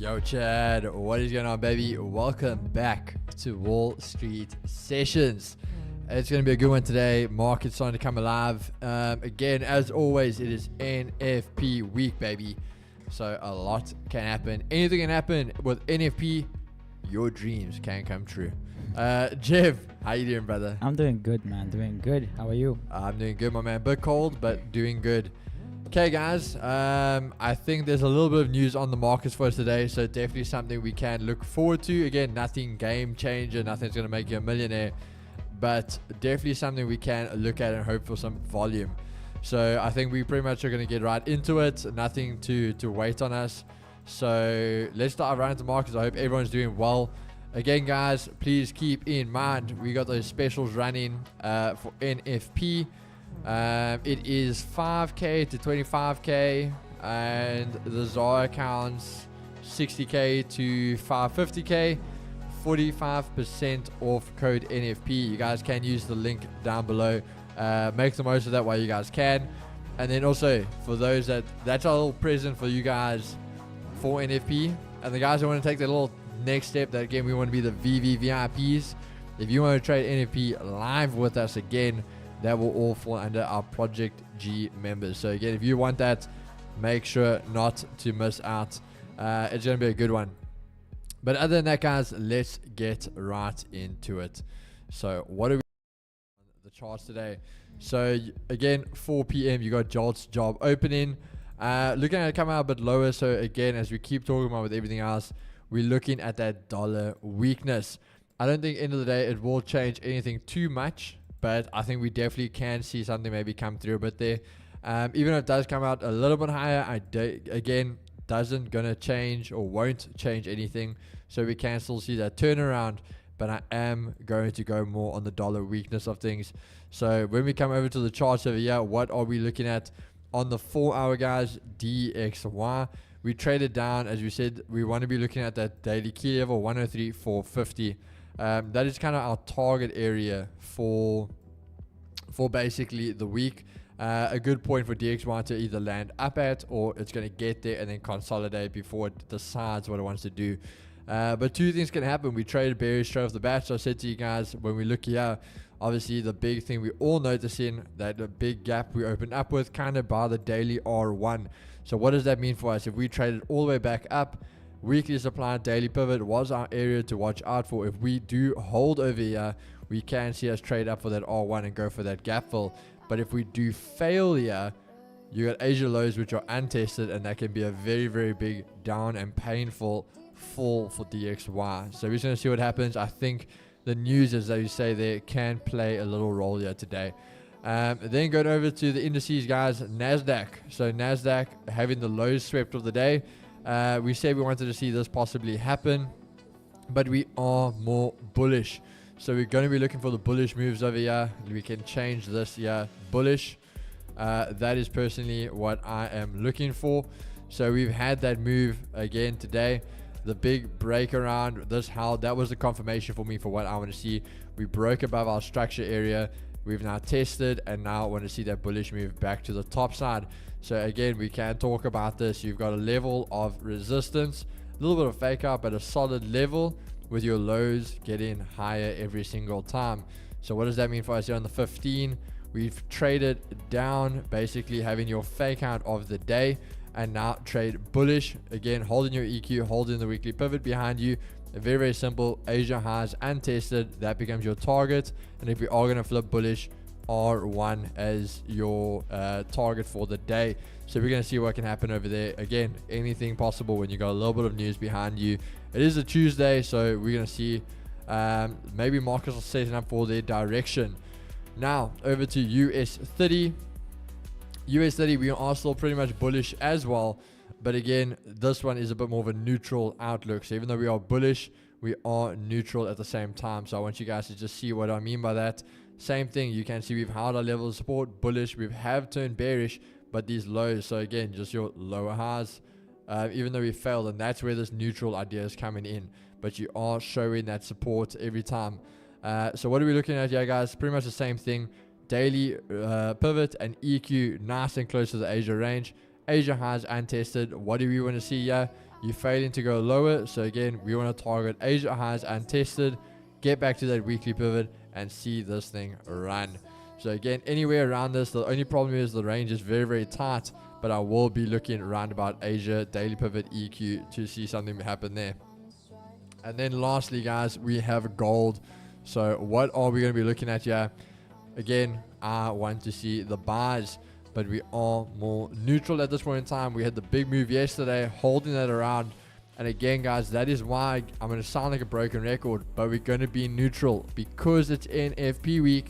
Yo, Chad, what is going on, baby? Welcome back to Wall Street Sessions. It's going to be a good one today. Market's starting to come alive. Again, as always, it is NFP week, baby. So a lot can happen. Anything can happen with NFP. Your dreams can come true. Jeff, how you doing, brother? I'm doing good, man. Doing good. How are you? I'm doing good, my man. Bit cold, but doing good. Okay, guys, I think there's a little bit of news on the markets for us today, so definitely something we can look forward to. Again, nothing game changer, nothing's going to make you a millionaire, but definitely something we can look at and hope for some volume. So I think we pretty much are going to get right into it. Nothing to wait on us. So let's dive right into markets. I hope everyone's doing well. Again, guys, please keep in mind we got those specials running for NFP. It is 5k to 25k, and the ZAR accounts 60k to 550k, 45% off code NFP. You guys can use the link down below. Make the most of that while you guys can. And then also for those that's our little present for you guys for NFP, and the guys who want to take that little next step, that again we want to be the VVVIPs. If you want to trade NFP live with us again, that will all fall under our Project G members. So again, if you want that, make sure not to miss out. It's going to be a good one. But other than that, guys, let's get right into it. So what are we on the charts today? So again, 4 p.m. you got Jolt's job opening. Looking at it come out a bit lower. So again, as we keep talking about with everything else, we're looking at that dollar weakness. I don't think end of the day it will change anything too much, but I think we definitely can see something maybe come through a bit there. Even if it does come out a little bit higher, again, doesn't gonna change or won't change anything. So we can still see that turnaround, but I am going to go more on the dollar weakness of things. So when we come over to the charts over here, what are we looking at on the 4-hour, guys? DXY. We traded down, as we said, we want to be looking at that daily key level 103.450. That is kind of our target area for basically the week. A good point for DXY to either land up at, or it's going to get there and then consolidate before it decides what it wants to do. But two things can happen. We traded bearish straight off the bat. So I said to you guys, when we look here, obviously the big thing we all noticing, that the big gap we opened up with kind of by the daily R1. So what does that mean for us? If we traded all the way back up, weekly supply, daily pivot was our area to watch out for. If we do hold over here, we can see us trade up for that R1 and go for that gap fill. But if we do fail here, you got Asia lows which are untested, and that can be a very, very big down and painful fall for DXY. So we're just going to see what happens. I think the news, as you say there, can play a little role here today. Then going over to the indices, guys. NASDAQ. So NASDAQ having the lows swept of the day. We said we wanted to see this possibly happen, but we are more bullish. So we're going to be looking for the bullish moves over here. We can change this here, bullish. That is personally what I am looking for. So we've had that move again today. The big break around this, how that was the confirmation for me for what I want to see. We broke above our structure area. We've now tested, and now I want to see that bullish move back to the top side. So again, we can talk about this. You've got a level of resistance, a little bit of fake out, but a solid level with your lows getting higher every single time. So what does that mean for us here on the 15? We've traded down, basically having your fake out of the day, and now trade bullish. Again, holding your EQ, holding the weekly pivot behind you. Very, very simple. Asia highs untested. That becomes your target. And if we are going to flip bullish, R1 as your target for the day. So we're going to see what can happen over there. Again, anything possible when you got a little bit of news behind you. It is a Tuesday, so we're going to see maybe markets are setting up for their direction. Now over to US 30. US 30, we are still pretty much bullish as well, but again, this one is a bit more of a neutral outlook. So even though we are bullish, we are neutral at the same time. So I want you guys to just see what I mean by that. Same thing, you can see we've held our level of support, bullish. We have turned bearish, but these lows, so again, just your lower highs, even though we failed, and that's where this neutral idea is coming in. But you are showing that support every time. So what are we looking at here, guys? Pretty much the same thing. Daily pivot and EQ nice and close to the Asia range. Asia highs untested. What do we want to see here? you're failing to go lower. So again, we want to target Asia highs untested, get back to that weekly pivot and see this thing run. So again, anywhere around this, the only problem is the range is very, very tight, but I will be looking around about Asia daily pivot EQ to see something happen there. And then lastly, guys, we have gold. So what are we going to be looking at here? Again, I want to see the buys, but we are more neutral at this point in time. We had the big move yesterday, holding that around. And again, guys, that is why I'm going to sound like a broken record, but we're going to be neutral because it's NFP week.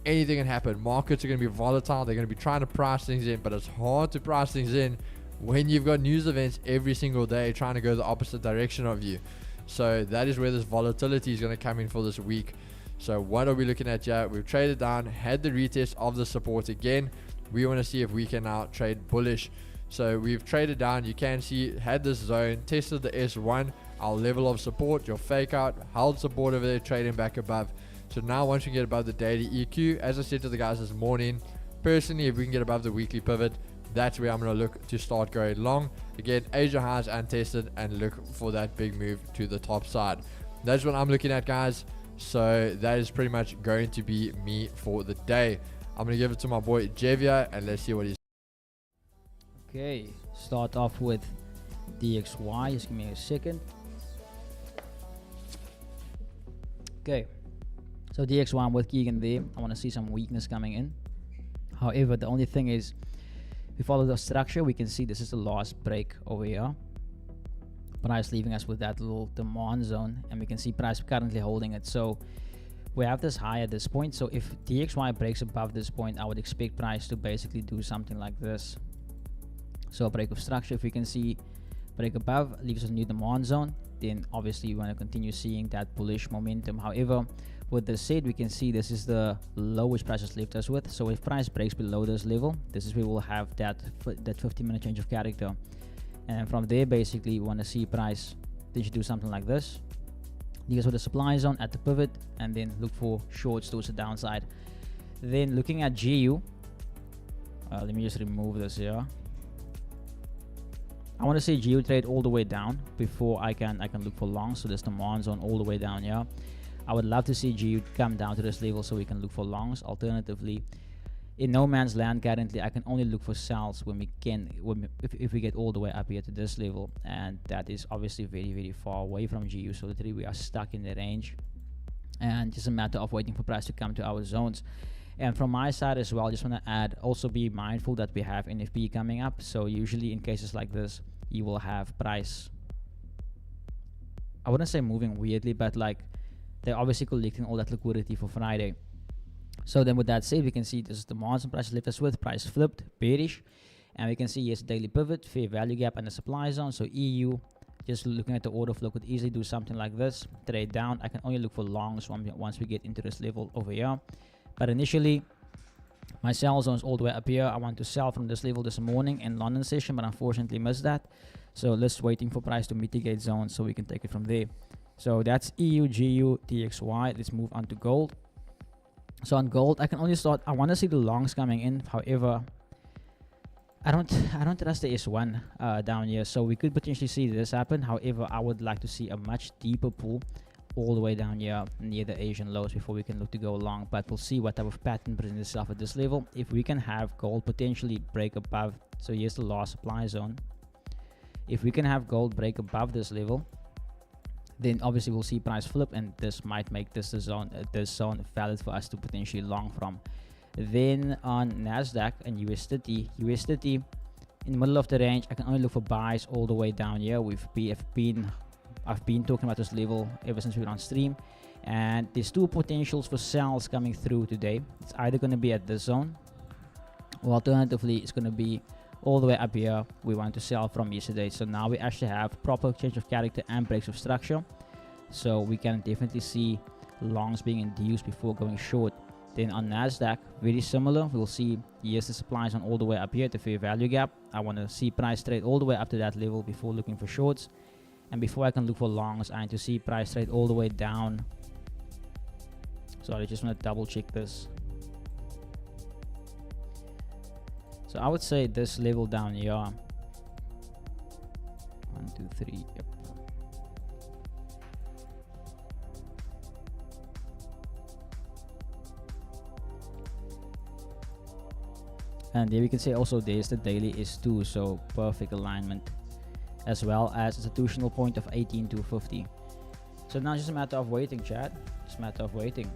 Anything can happen. Markets are going to be volatile. They're going to be trying to price things in, but it's hard to price things in when you've got news events every single day trying to go the opposite direction of you. So that is where this volatility is going to come in for this week. So what are we looking at here? We've traded down, had the retest of the support again. We want to see if we can now trade bullish. So we've traded down. You can see had this zone, tested the S1, our level of support, your fake out, held support over there, trading back above. So now once we get above the daily EQ, as I said to the guys this morning, personally, if we can get above the weekly pivot, that's where I'm going to look to start going long. Again, Asia highs untested and look for that big move to the top side. That's what I'm looking at, guys. So that is pretty much going to be me for the day. I'm going to give it to my boy Jevia and let's see what he's. Okay, start off with DXY. Just give me a second. Okay, so DXY, I'm with Keegan there. I want to see some weakness coming in. However, the only thing is, we follow the structure. We can see this is the last break over here. Price leaving us with that little demand zone, and we can see price currently holding it. So we have this high at this point. So if DXY breaks above this point, I would expect price to basically do something like this. So a break of structure, if we can see break above, leaves us a new demand zone, then obviously we want to continue seeing that bullish momentum. However, with this said, we can see this is the low which price has left us with. So if price breaks below this level, this is where we'll have that 15-minute change of character. And from there, basically, we want to see price then should do something like this. Leave us with a supply zone at the pivot, and then look for shorts towards the downside. Then looking at GU, let me just remove this here. I want to see GU trade all the way down before I can look for long. So there's demand zone all the way down here. I would love to see GU come down to this level so we can look for longs. Alternatively, in no man's land currently, I can only look for sells when we can, if we get all the way up here to this level, and that is obviously very, very far away from GU. So literally we are stuck in the range, and just a matter of waiting for price to come to our zones. And from my side as well, just want to add, also be mindful that we have NFP coming up. So usually in cases like this, you will have price, I wouldn't say moving weirdly, but like they're obviously collecting all that liquidity for Friday. So then with that said, we can see this is the margin price left us with, price flipped, bearish. And we can see yes, daily pivot, fair value gap, and the supply zone. So EU, just looking at the order flow, could easily do something like this, trade down. I can only look for longs once we get into this level over here. But initially, my sell zone is all the way up here. I want to sell from this level this morning in London session, but unfortunately missed that. So let's waiting for price to mitigate zones so we can take it from there. So that's EU, GU, DXY. Let's move on to gold. So on gold, I can only start. I want to see the longs coming in. However, I don't trust the S1 down here. So we could potentially see this happen. However, I would like to see a much deeper pull all the way down here near the Asian lows before we can look to go long. But we'll see what type of pattern presents itself at this level. If we can have gold potentially break above, so here's the last supply zone. If we can have gold break above this level, then obviously we'll see price flip, and this might make this zone valid for us to potentially long from. Then on Nasdaq and USD in the middle of the range, I can only look for buys all the way down here. I've been talking about this level ever since we were on stream, and there's two potentials for sells coming through today. It's either going to be at this zone, or alternatively it's going to be all the way up here we want to sell from yesterday. So now we actually have proper change of character and breaks of structure, so we can definitely see longs being induced before going short. Then on Nasdaq, very similar. We'll see here's the supplies on all the way up here at the fair value gap. I want to see price trade all the way up to that level before looking for shorts. And before I can look for longs, I need to see price trade all the way down. So I just want to double check this. So I would say this level down here, 1, 2, 3, And there we can say also there's the daily is 2, so perfect alignment, as well as institutional point of 18,250. So now it's just a matter of waiting, chat. Just a matter of waiting.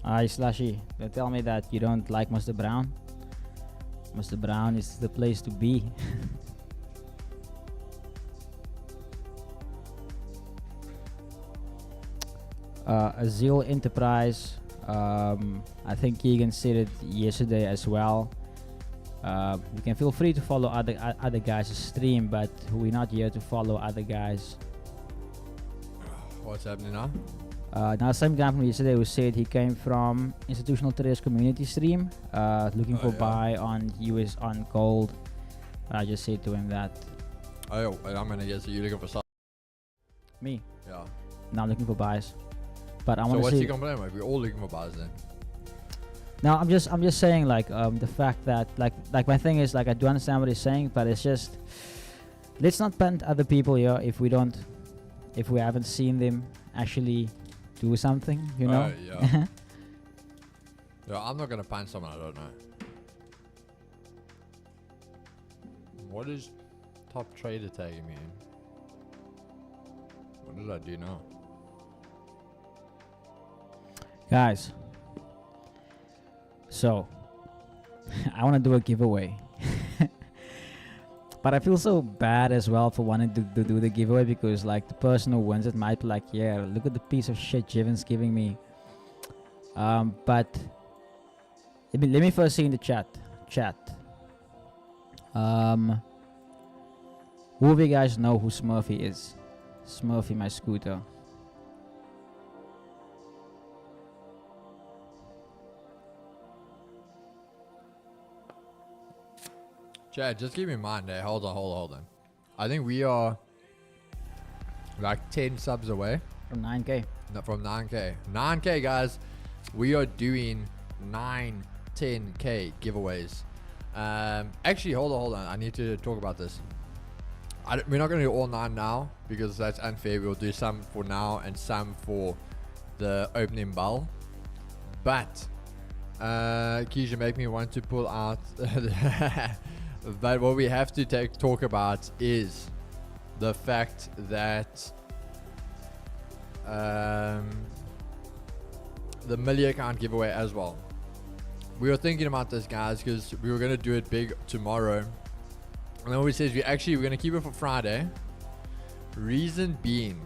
Hi Slashy, don't tell me that you don't like Mr. Brown. Mr. Brown is the place to be. Azil Enterprise, I think Keegan said it yesterday as well. You can feel free to follow other guys' stream, but we're not here to follow other guys. What's happening now? Now some guy from yesterday who said he came from Institutional Traders Community stream, looking for buy on US on gold. I just said to him that. Oh, I'm gonna guess that you're looking for something. Me? Yeah. Now I'm looking for buys. But I So want to what's see. he complaining about? We're all looking for buys then. No, I'm just saying like the fact that like my thing is like I do understand what he's saying, but it's just let's not punt other people here if we haven't seen them actually do something, you know. Yeah. Yeah, I'm not gonna punt someone I don't know. What is top trader tagging me in? What did I do now? Guys, so I want to do a giveaway. But I feel so bad as well for wanting to do the giveaway, because like the person who wins it might be like, yeah, look at the piece of shit Jiven's giving me. But let me first see in the chat. Who of you guys know who Smurfy is? Smurfy, my scooter. Chad, just keep in mind there. Hold on. I think we are like 10 subs away. From 9K. No, from 9K. 9K, guys. We are doing 9, 10K giveaways. Actually, hold on. I need to talk about this. We're not going to do all 9 now because that's unfair. We'll do some for now and some for the opening bell. But, Keisha, make me want to pull out... But what we have to talk about is the fact that the Millie account giveaway as well. We were thinking about this, guys, because we were going to do it big tomorrow. And then we said we're going to keep it for Friday. Reason being,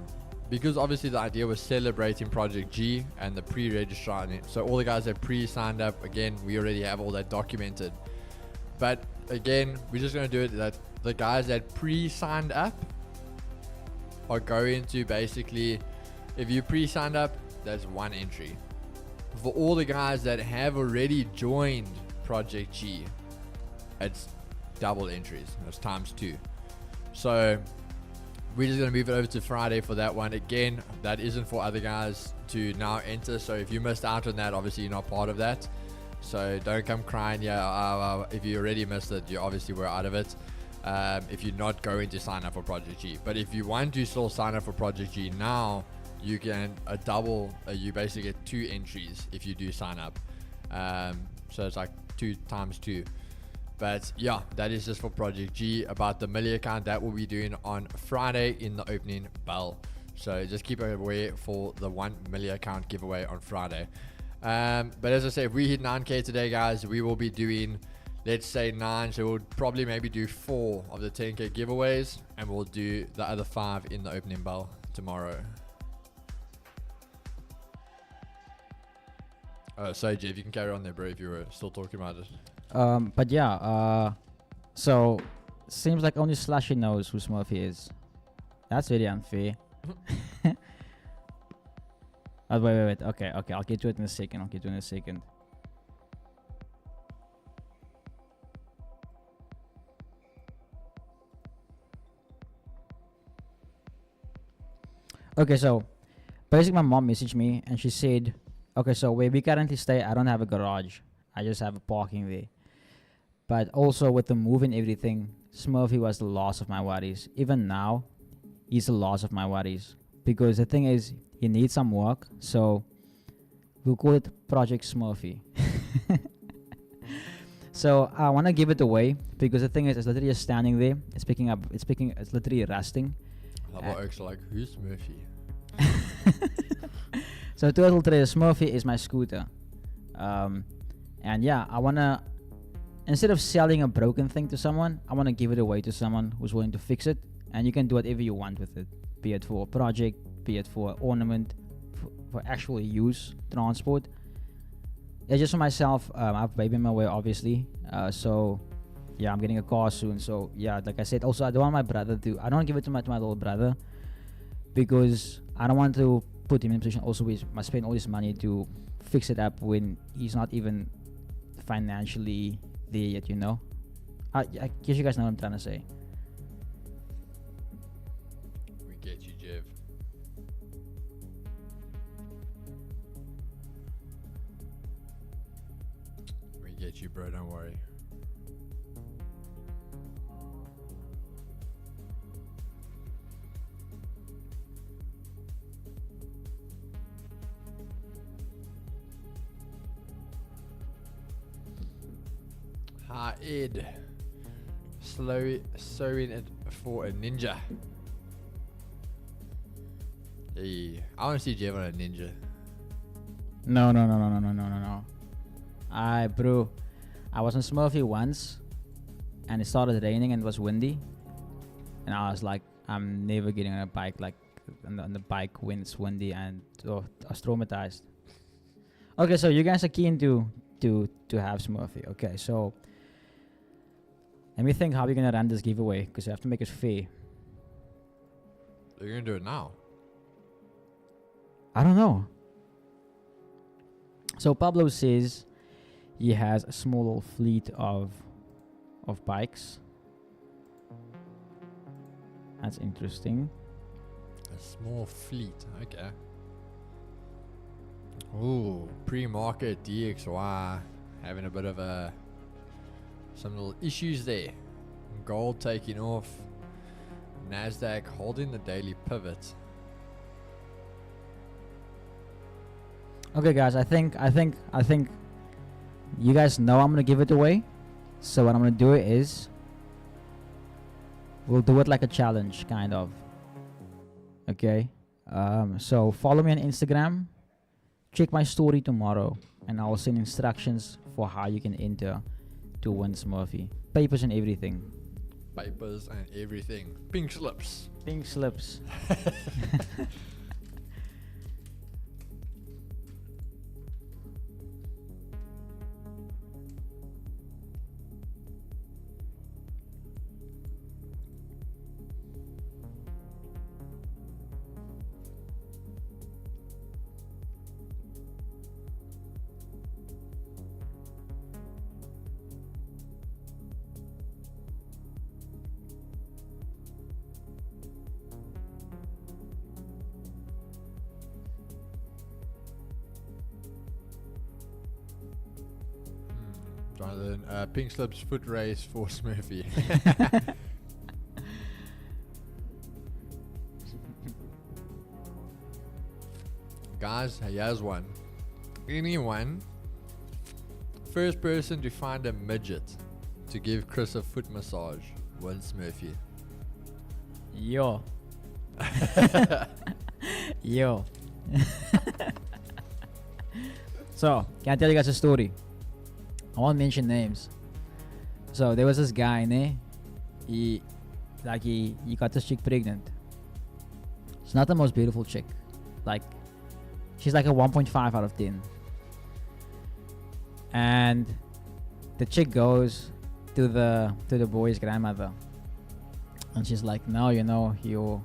because obviously the idea was celebrating Project G and the pre-registration. So all the guys that pre-signed up, again, we already have all that documented. But again, we're just going to do it that the guys that pre-signed up are going to basically, if you pre-signed up, that's 1 entry. For all the guys that have already joined Project G, it's double entries. That's times 2. So we're just going to move it over to Friday for that one. Again, that isn't for other guys to now enter. So if you missed out on that, obviously you're not part of that. So don't come crying. Yeah, if you already missed it, you obviously were out of it. If you're not going to sign up for Project G, but if you want to still sign up for Project G now, you can you basically get 2 entries if you do sign up. So it's like 2 times 2. But yeah, that is just for Project G. About the Millie account, that will be doing on Friday in the opening bell. So just keep aware for the 1 Millie account giveaway on Friday. But as I say, if we hit 9K today, guys, we will be doing, let's say 9. So we'll probably maybe do 4 of the 10K giveaways, and we'll do the other 5 in the opening bell tomorrow. Sorry, Jeff, you can carry on there, bro, if you were still talking about it. But yeah, so seems like only Slashy knows who Smurfy is. That's really unfair. Oh, wait. Okay. I'll get to it in a second. Okay, so basically my mom messaged me and she said, okay, so where we currently stay, I don't have a garage. I just have a parking there. But also with the move and everything, Smurfy was the loss of my worries. Even now, he's the loss of my worries. because the thing is, you need some work. So we'll call it Project Smurfy. So I want to give it away because the thing is, it's literally just standing there. It's picking up. It's literally rusting. Like, who's Murphy? So Turtle Trader Smurfy is my scooter. And yeah, I wanna, instead of selling a broken thing to someone, I wanna give it away to someone who's willing to fix it. And you can do whatever you want with it, be it for a project, be it for ornament, for actual use, transport. Yeah, just for myself, I have a baby in my way, obviously. So yeah, I'm getting a car soon. So yeah, like I said, also I don't want my brother to. I don't give it to my little brother because I don't want to put him in a position also where he must spend all this money to fix it up when he's not even financially there yet. You know. I guess you guys know what I'm trying to say. We get you, Jeff. We get you, bro. Don't worry. Hi, Ed. Sewing it for a ninja. Hey, I want to see Jeff on a ninja. No. Bro, I was on Smurfy once, and it started raining and it was windy, and I was like, I'm never getting on a bike like on the bike when it's windy, and I was traumatized. Okay, so you guys are keen to have Smurfy. Okay, so let me think how we're gonna run this giveaway because you have to make it fair. You're gonna do it now. I don't know. So Pablo says he has a small little fleet of bikes. That's interesting. A small fleet. Okay. Ooh, pre-market DXY having a bit of some little issues there. Gold taking off. Nasdaq holding the daily pivot. Okay, guys, I think you guys know I'm gonna give it away. So what I'm gonna do is we'll do it like a challenge, kind of. Okay. So follow me on Instagram. Check my story tomorrow, and I will send instructions for how you can enter to win Smurfy. Papers and everything. Papers and everything. Pink slips. Pink slips. Jonathan, pink slips foot race for Smurfy. Guys, here's one. Anyone, first person to find a midget to give Chris a foot massage wins Smurfy. Yo. Yo. So, can I tell you guys a story? I won't mention names. So there was this guy, ne? He got this chick pregnant. She's not the most beautiful chick. Like, she's like a 1.5 out of 10. And the chick goes to the boy's grandmother, and she's like, "No, you know, your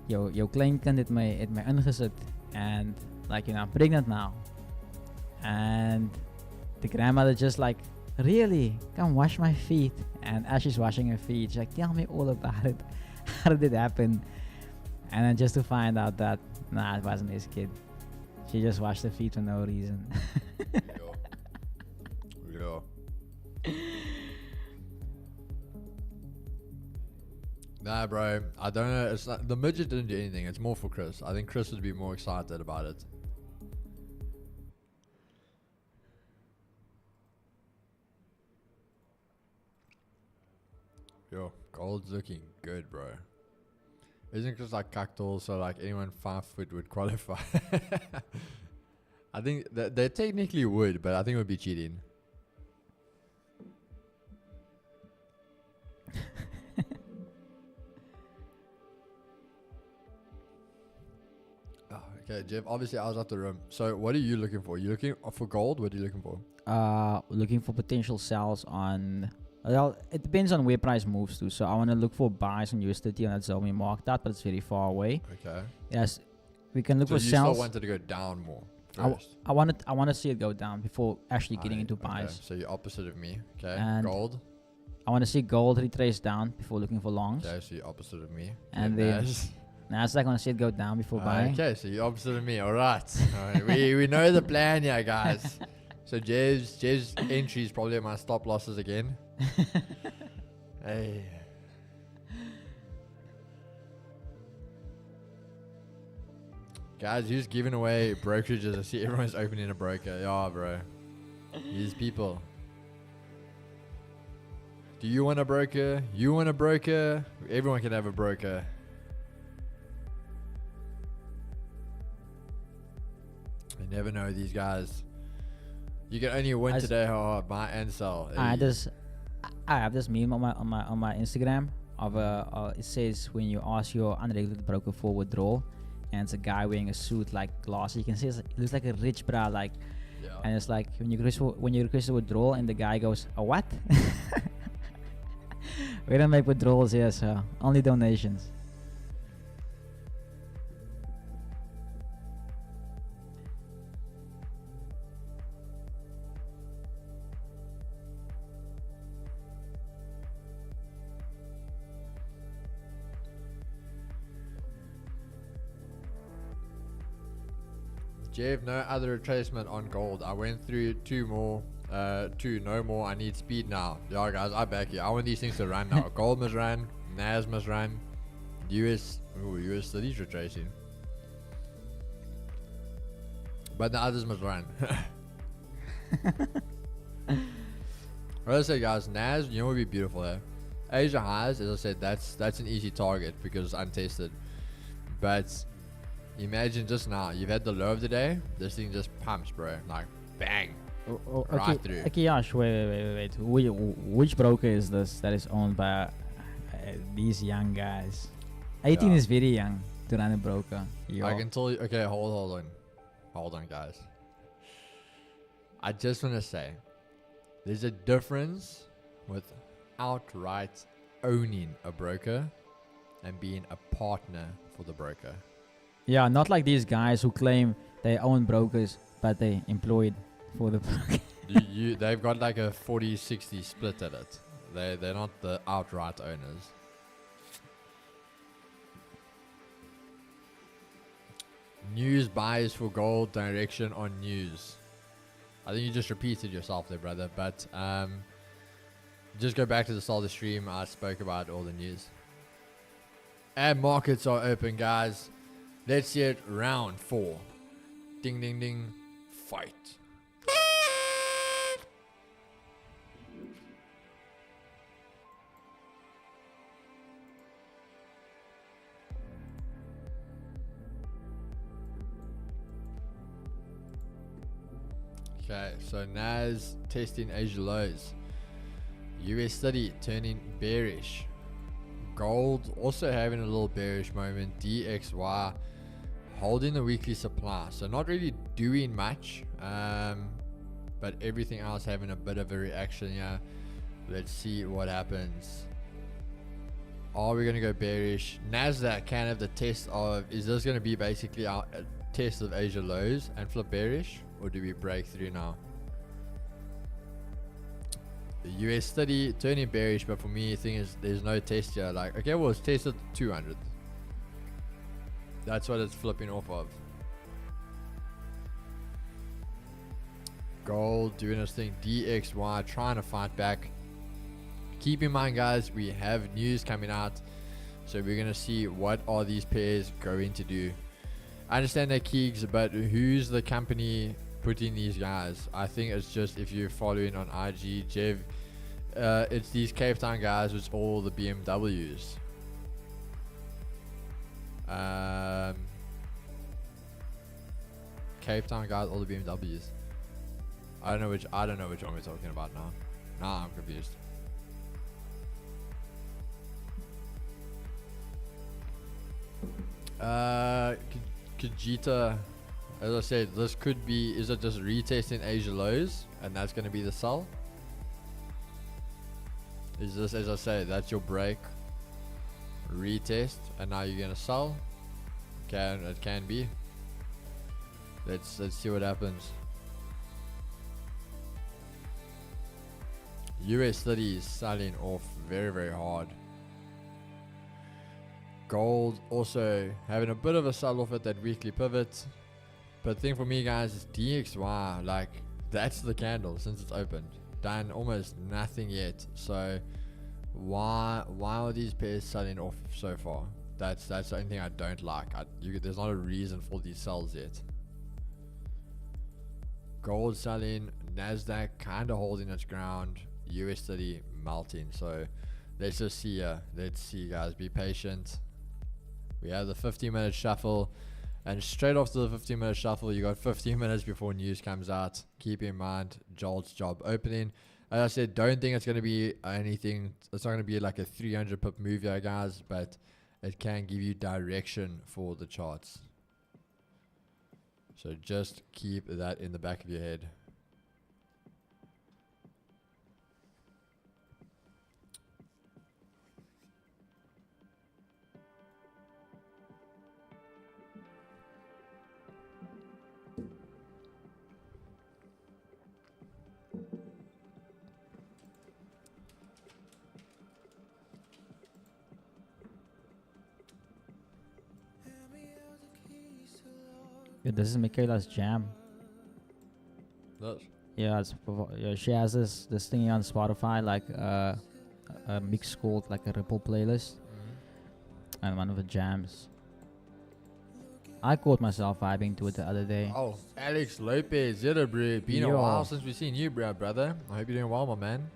kleinkind het my ingesit, and like, you know, I'm pregnant now." And the grandmother just like, "Really? Come wash my feet." And as she's washing her feet, she's like, "Tell me all about it. How did it happen?" And then just to find out that, nah, it wasn't his kid. She just washed her feet for no reason. Nah, bro. I don't know. It's not, the midget didn't do anything. It's more for Chris. I think Chris would be more excited about it. Yo, gold's looking good, bro. Isn't Chris like cactal, so like anyone 5 foot would qualify? I think that they technically would, but I think it would be cheating. Oh, okay, Jeff. Obviously, I was at the room. So, what are you looking for? You looking for gold? What are you looking for? Looking for potential sells on. Well, it depends on where price moves to. So I want to look for buys on USDT on that Zomi mark that, but it's very far away. Okay. Yes, we can look So for you sells. still wanted to go down more first. I want to see it go down before actually getting into buys. Okay. So you're opposite of me. Okay. And gold. I want to see gold retrace down before looking for longs. Okay. So you're opposite of me. And then Nasdaq, I want to see it go down before buying. Okay. So you're opposite of me. All right. All right. we know the plan here, guys. So Jev's entry is probably my stop losses again. Hey. Guys, who's giving away brokerages? I see everyone's opening a broker. Yeah, bro. These people. Do you want a broker? You want a broker? Everyone can have a broker. You never know these guys. You can only win today, buy and sell. I have this meme on my Instagram of it says when you ask your unregulated broker for withdrawal, and it's a guy wearing a suit like glasses. You can see it looks like a rich bra, like, yeah. And it's like when you request a withdrawal, and the guy goes, "A what?" We don't make withdrawals here, so only donations. Jeff, no other retracement on gold. I went through two, no more. I need speed now. Yeah, guys, I back you. I want these things to run now. Gold must run, NAS must run, US studies retracing. But the others must run. Well, I say, guys, NAS, you know what would be beautiful there? Asia highs, as I said, that's an easy target because it's untested. But imagine just now, you've had the low of the day, this thing just pumps, bro. Like, bang. Right through. Okay, Yash, wait. Which broker is this that is owned by these young guys? 18 is very young to run a broker. I can tell you. Okay, hold on, guys. I just want to say, there's a difference with outright owning a broker and being a partner for the broker. Yeah, not like these guys who claim they own brokers, but they employed for the broker. They've got like a 40-60 split at it. They're not the outright owners. News buys for gold, direction on news. I think you just repeated yourself there, brother. But just go back to the start of the stream. I spoke about all the news. And markets are open, guys. Let's see it. Round 4. Ding, ding, ding. Fight. Okay, so NAS testing Asia lows. US study turning bearish. Gold also having a little bearish moment. DXY holding the weekly supply, so not really doing much, but everything else having a bit of a reaction here. Let's see what happens. Are we going to go bearish? Nasdaq can have the test of, is this going to be basically our test of Asia lows and flip bearish, or do we break through now? The US study turning bearish, but for me the thing is there's no test here. Like, okay, well, it's tested 200. That's what it's flipping off of. Gold doing its thing. DXY trying to fight back. Keep in mind, guys, we have news coming out So we're gonna see what are these pairs going to do. I understand they're Keegs, but who's the company putting these guys? I think it's just, if you're following on IG, Jev, it's these Cape Town guys with all the BMWs. Cape Town guys, all the BMWs. I don't know which one we're talking about now. Nah, I'm confused. Kajita, as I said, this could be, is it just retesting Asia lows and that's going to be the sell? Is this, as I say, that's your break, retest, and now you're going to sell? It can be. Let's see what happens. US 30 is selling off very, very hard. Gold also having a bit of a sell off at that weekly pivot. But the thing for me, guys, is DXY. Like, that's the candle since it's opened. Done almost nothing yet. So why are these pairs selling off so far? That's the only thing I don't like. There's not a reason for these sells yet. Gold selling, Nasdaq kind of holding its ground, US 30 melting. So let's just see. Let's see, guys. Be patient. We have the 15-minute shuffle, and straight after the 15-minute shuffle, you got 15 minutes before news comes out. Keep in mind, Jolt's job opening. As I said, don't think it's going to be anything. It's not going to be like a 300 pip move here, guys, but it can give you direction for the charts. So just keep that in the back of your head. Yeah, this is Michaela's jam. Yes. Yeah, she has this thingy on Spotify, like a mix called like a Ripple playlist, and one of the jams. I caught myself vibing to it the other day. Oh, Alex Lopez, bro. Been a while since we've seen you, brother. I hope you're doing well, my man.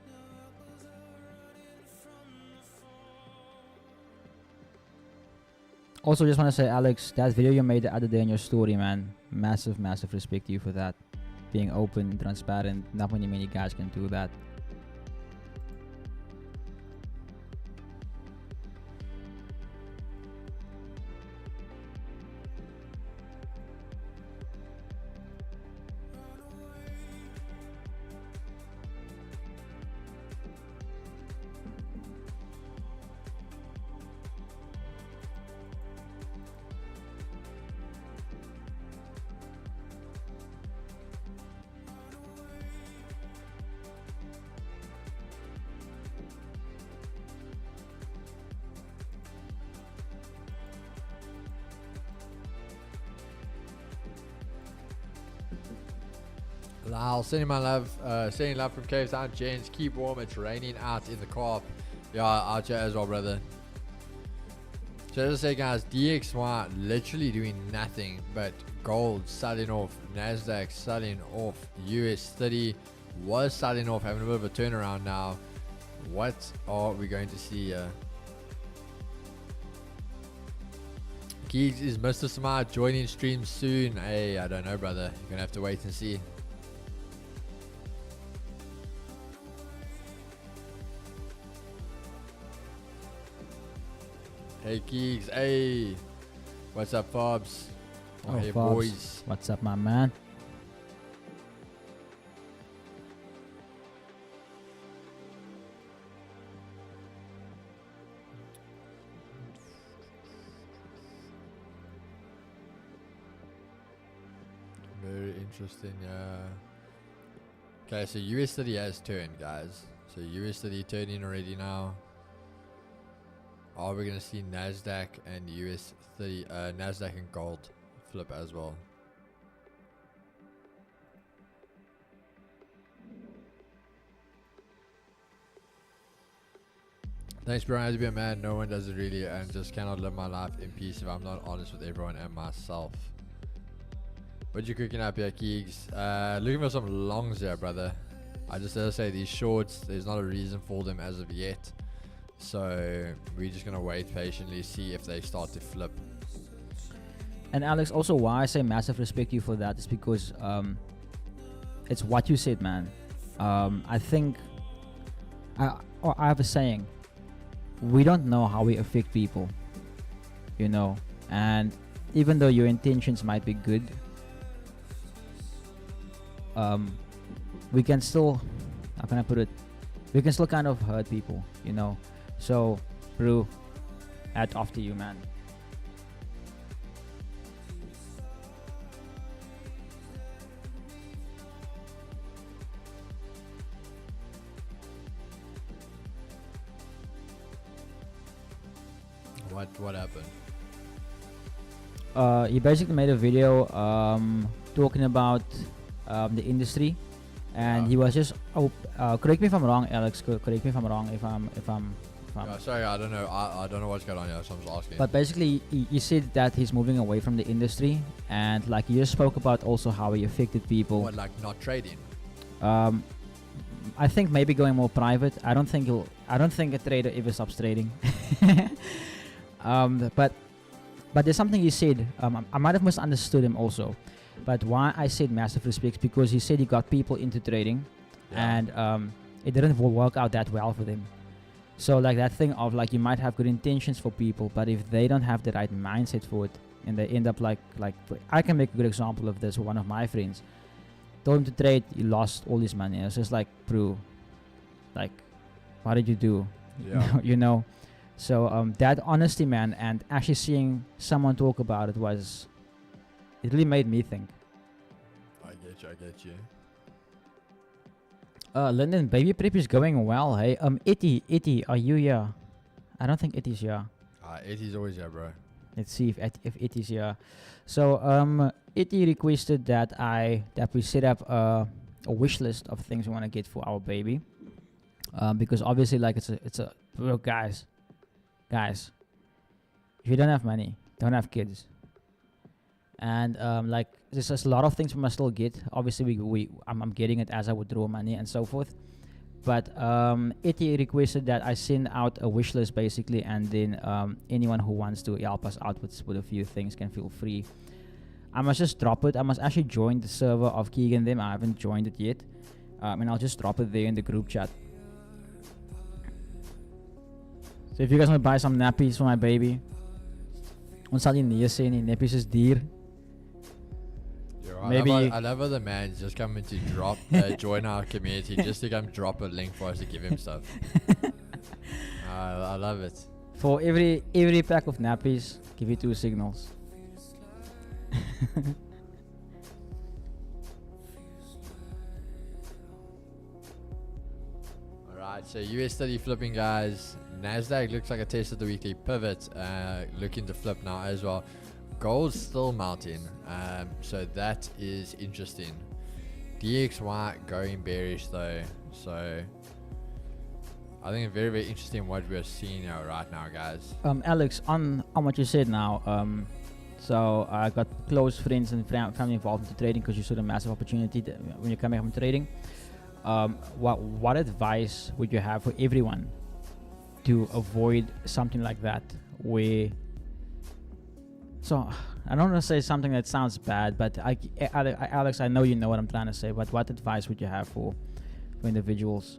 Also, just want to say, Alex, that video you made the other day on your story, man, massive respect to you for that. Being open, transparent, not many guys can do that. Lyle, sending my love, sending love from Cape Town. Jens, keep warm. It's raining out in the car. Yeah, out here as well, brother. So as I say, guys, DXY literally doing nothing but gold selling off, Nasdaq selling off, US 30 was selling off, having a bit of a turnaround now. What are we going to see here? Geeks, is Mr. Smart joining stream soon? Hey, I don't know, brother. You're gonna have to wait and see. Hey Geeks, hey, what's up, Fobs? Oh, hey Fobs. Boys. What's up, my man? Very interesting, yeah. Okay, so US 30 has turned, guys. So US 30 turning already now. Are we gonna see Nasdaq and US 30, Nasdaq and gold flip as well? Thanks, bro. I have to be a man. No one does it really, and just cannot live my life in peace if I'm not honest with everyone and myself. What you cooking up here, Keegs? Looking for some longs here, brother. I just gotta say these shorts, there's not a reason for them as of yet. So we're just gonna wait patiently, see if they start to flip. And Alex, also why I say massive respect to you for that is because it's what you said, man. I think I have a saying. We don't know how we affect people, you know. And even though your intentions might be good, we can still, how can I put it? We can still kind of hurt people, you know. So, bro, hat off to you, man. What happened? He basically made a video talking about the industry, and he was just correct me if I'm wrong, Alex. Correct me if I'm wrong. If I'm Sorry, I don't know. I don't know what's going on here, so I'm just asking. But basically, he said that he's moving away from the industry, and like he just spoke about also how he affected people. What, like not trading? I think maybe going more private. I don't think a trader ever stops trading. But there's something he said. I might have misunderstood him also. But why I said massive respect, because he said he got people into trading, and it didn't work out that well for them. So like that thing of like you might have good intentions for people, but if they don't have the right mindset for it, and they end up like I can make a good example of this with one of my friends. Told him to trade, he lost all his money. It's just like, bro, like, what did you do? Yeah. You know. So that honesty, man, and actually seeing someone talk about it it really made me think. I get you. London, baby prep is going well, hey. Itty, are you here? I don't think Itty's here. Itty's always here, bro. Let's see if Itty's here. So Itty requested that we set up a wish list of things we want to get for our baby. Because obviously, like it's a bro, guys, if you don't have money, don't have kids. And like there's just a lot of things we must still get. Obviously, I'm getting it as I withdraw money and so forth. But Itty requested that I send out a wish list basically, and then anyone who wants to help us out with a few things can feel free. I must just drop it. I must actually join the server of Keegan them. I haven't joined it yet, and I'll just drop it there in the group chat. So if you guys want to buy some nappies for my baby, ons sal nie nee sê nie. Nappies is duur. Maybe I love how the man's just coming to drop join our community just to come drop a link for us to give him stuff. I love it. For every pack of nappies, give you 2 signals. Alright, so US study flipping, guys. Nasdaq looks like a test of the weekly pivot, looking to flip now as well. Gold's still mounting, so that is interesting. DXY going bearish though, so I think it's very, very interesting what we're seeing right now, guys. Alex, on what you said now, so I got close friends and family involved into trading because you saw the massive opportunity when you're coming from trading. What advice would you have for everyone to avoid something like that? So I don't want to say something that sounds bad, but Alex, I know you know what I'm trying to say. But what advice would you have for individuals?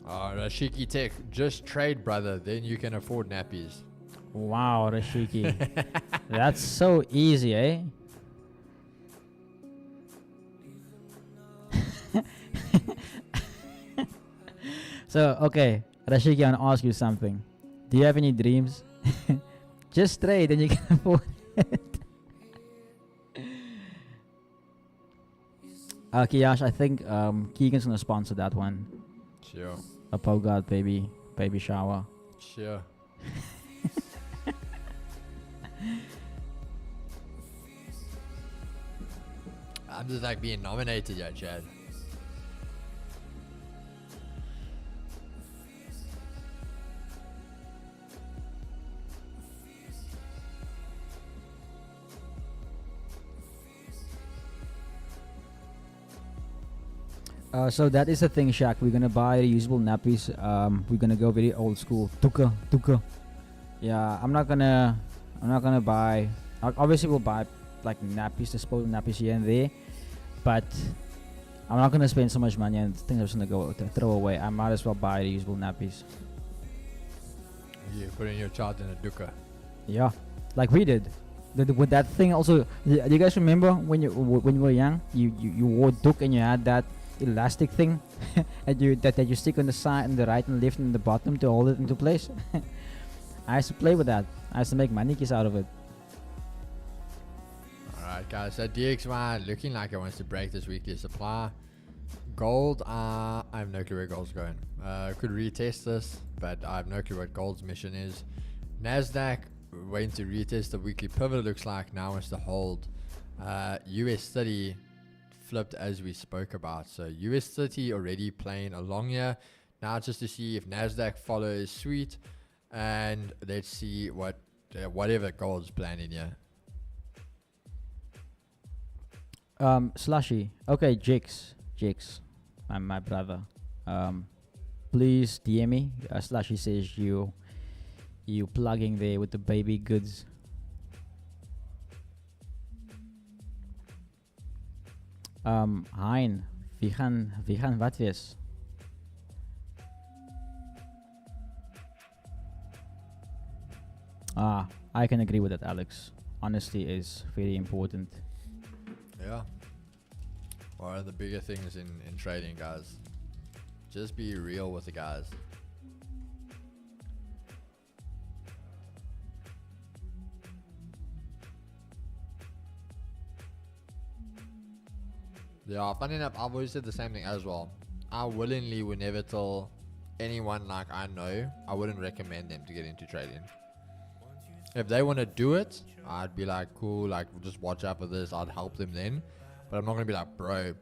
Rashiki Tech, just trade, brother. Then you can afford nappies. Wow, Rashiki, that's so easy, eh? So okay, Rashiki, I want to ask you something. Do you have any dreams? Just trade and you can afford it. Kiyash, I think Keegan's gonna sponsor that one. Sure. A Pogard baby shower. Sure. I'm just like being nominated yet, Chad. So that is the thing, Shaq. We're gonna buy reusable nappies. We're gonna go very old school. Tuka. Yeah, I'm not gonna buy. Obviously, we'll buy like nappies, disposable nappies here and there, but I'm not gonna spend so much money on things I'm just gonna go throw away. I might as well buy reusable nappies. You put in your child in a dukkha. Yeah, like we did. With that thing also, do you guys remember when you were young, you wore duk and you had that elastic thing that you stick on the side and the right and left and the bottom to hold it into place. I used to play with that. I used to make manicures out of it. Alright guys, so DXY looking like it wants to break this weekly supply. Gold, I have no clue where gold's going. Could retest this, but I have no clue what gold's mission is. Nasdaq waiting to retest the weekly pivot, looks like now wants to hold. US 30 flipped as we spoke about, so US 30 already playing along here. Now just to see if Nasdaq follows suit, and let's see what whatever gold's planning here. Slushy. Okay, Jix, my brother. Please DM me. Slushy says you plugging there with the baby goods. Hein, wie gaan wat wees? I can agree with that, Alex. Honesty is very important. Yeah. One of the bigger things in trading, guys. Just be real with the guys. Yeah, funny enough, I've always said the same thing as well. I willingly would never tell anyone like I know, I wouldn't recommend them to get into trading. If they want to do it, I'd be like, cool, like just watch out for this, I'd help them then. But I'm not going to be like, bro,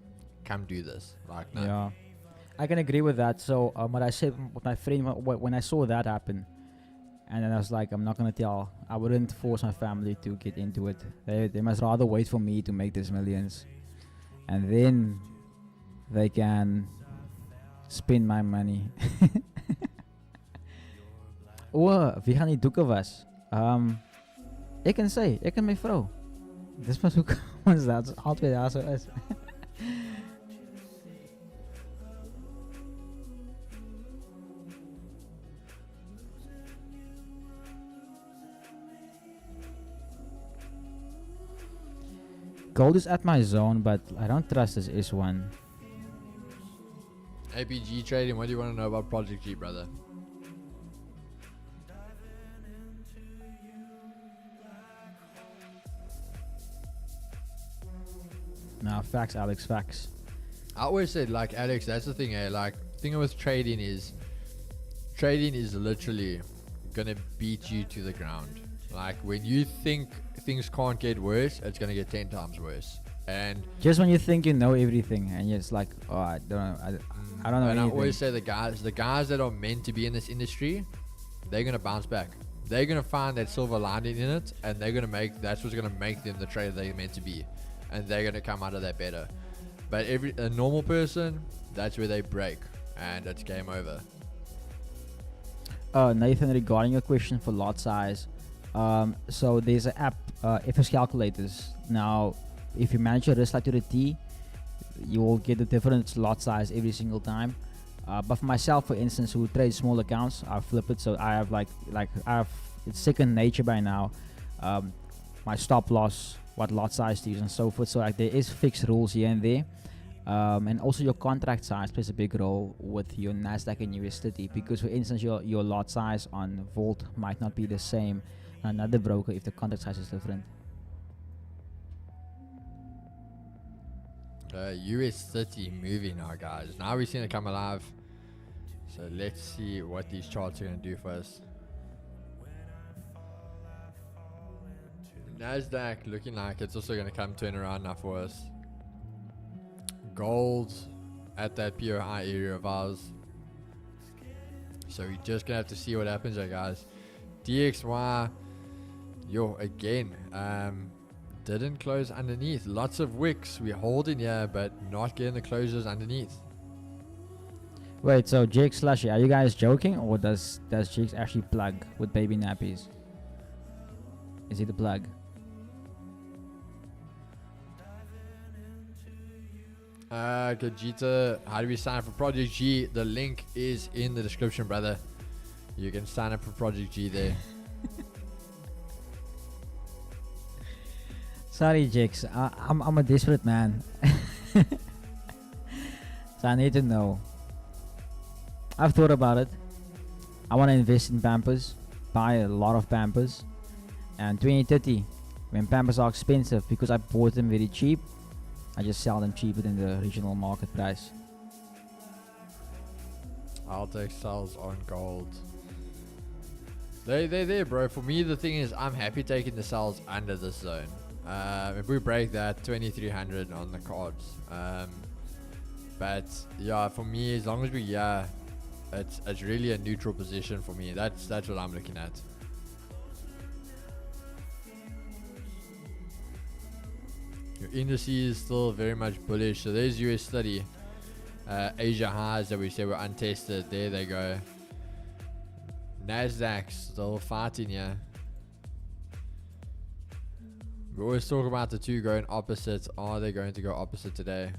come do this. Like, no. Yeah, I can agree with that. So what I said with my friend when I saw that happen, and then I was like, I'm not going to tell. I wouldn't force my family to get into it. They must rather wait for me to make these millions. And then they can spend my money. Wie gaan die doeken was? Ik kan sê, ek en my vrou. Dis maar hoe ons dat altyd daar so is. Gold is at my zone, but I don't trust this S1. APG trading, what do you want to know about Project G, brother? No, facts, Alex, facts. I always said, like, Alex, that's the thing, eh? Like, thing with trading is literally gonna beat you to the ground. Like, when you think things can't get worse, it's gonna get 10 times worse. And just when you think you know everything, and it's like, oh, I don't know, I don't know and anything. I always say the guys that are meant to be in this industry, they're gonna bounce back. They're gonna find that silver lining in it, and that's what's gonna make them the trader they're meant to be, and they're gonna come out of that better. But a normal person, that's where they break, and it's game over. Nathan, regarding your question for lot size, so there's an app, FX calculators. Now, if you manage your risk like to the T, you will get a different lot size every single time. But for myself, for instance, who trades small accounts, I flip it, so I have it's second nature by now. My stop loss, what lot size to use, and so forth. So like there is fixed rules here and there. And also your contract size plays a big role with your Nasdaq and US30, because for instance your lot size on Volt might not be the same on another broker if the contract size is different. US30 moving now, guys. Now we've seen it come alive. So let's see what these charts are going to do for us. Nasdaq looking like it's also going to come turn around now for us. Gold at that POI area of ours. So we're just going to have to see what happens there, guys. DXY, again, didn't close underneath. Lots of wicks we're holding here, but not getting the closures underneath. Wait, so Jake Slushy, are you guys joking, or does Jake actually plug with baby nappies? Is he the plug? Gajita, how do we sign up for Project G? The link is in the description, brother. You can sign up for Project G there. Sorry, Jakes. I'm a desperate man. So I need to know. I've thought about it. I want to invest in Pampers, buy a lot of Pampers, and 2030, when Pampers are expensive because I bought them very cheap, I just sell them cheaper than the original market price. I'll take sells on gold. They there, bro. For me, the thing is, I'm happy taking the sells under this zone. If we break that 2300 on the cards, but yeah, for me, as long as we it's really a neutral position for me. That's what I'm looking at. Your indices is still very much bullish. So there's US study. Asia highs that we say were untested. There they go. Nasdaq still fighting, yeah. We always talk about the two going opposite. Are they going to go opposite today?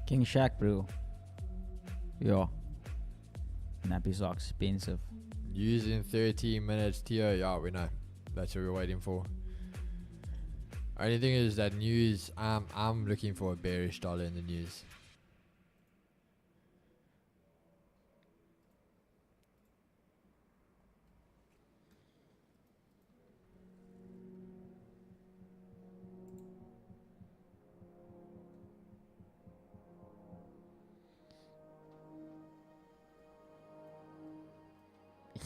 King Shaq, bro. Yo. Nappy socks, expensive. Using 13 minutes TO. Yeah, we know. That's what we're waiting for. Only thing is that news, I'm looking for a bearish dollar in the news.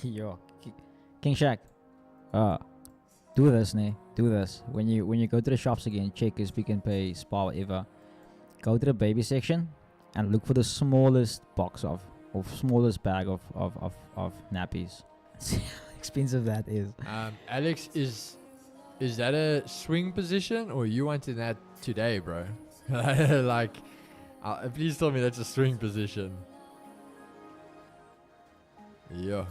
Yo, King Shaq. Do this, do this. When you go to the shops again, check if we can pay spa whatever. Go to the baby section and look for the smallest box of smallest bag of nappies. See how expensive that is. Alex, is that a swing position or you wanted that today, bro? Like, please tell me that's a swing position. Yeah.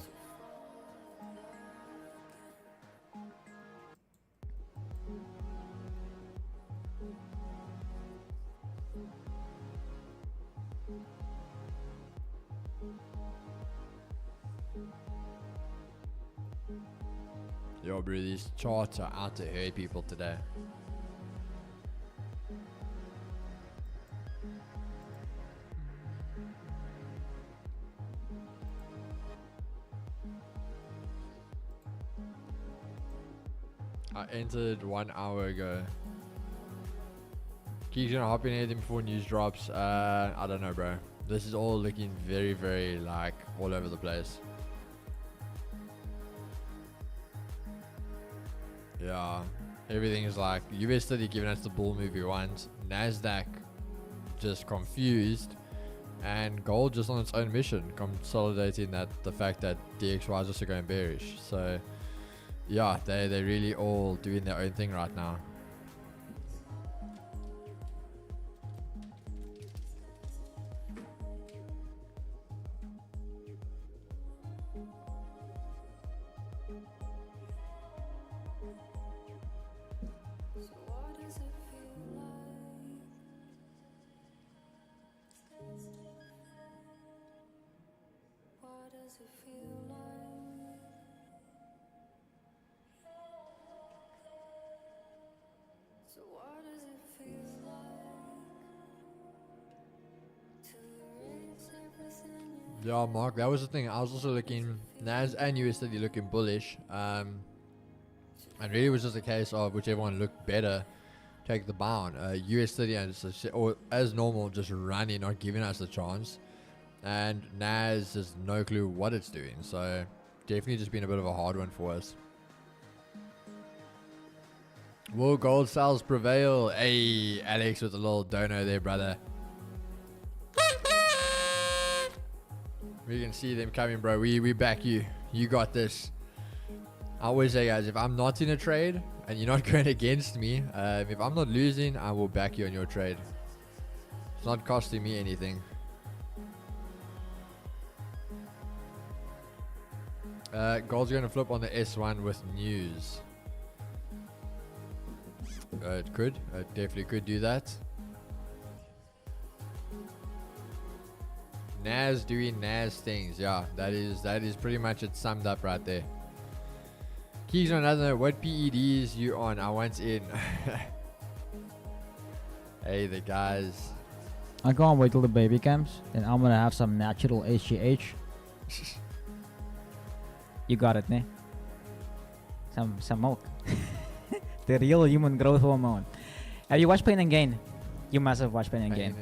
Yo, bro, these charts are out to hurt people today. I entered 1 hour ago. Keeps gonna hop in anything before news drops. I don't know, bro. This is all looking very, very like all over the place. Yeah, everything is like US study giving us the bull move we want. Nasdaq just confused, and gold just on its own mission, consolidating that the fact that DXY is also going bearish. So yeah, they really all doing their own thing right now. Yeah, Mark, that was the thing. I was also looking, NAS and USD looking bullish. And really was just a case of whichever one looked better, take the bound. USD and or as normal, just running, not giving us a chance. And NAS has no clue what it's doing. So definitely just been a bit of a hard one for us. Will gold sales prevail? Hey, Alex with a little dono there, brother. We can see them coming, bro. We back you. You got this. I always say, guys, if I'm not in a trade, and you're not going against me. If I'm not losing, I will back you on your trade. It's not costing me anything. Gold's going to flip on the S1 with news. It could. It definitely could do that. Nas doing Nas things. Yeah, that is pretty much it summed up right there. Keys on another note, what PEDs you on? I once in. Hey, the guys. I can't wait till the baby comes, then I'm gonna have some natural HGH. You got it, ne? Some milk. The real human growth hormone. Have you watched Pain and Gain? You must have watched Pain and Gain.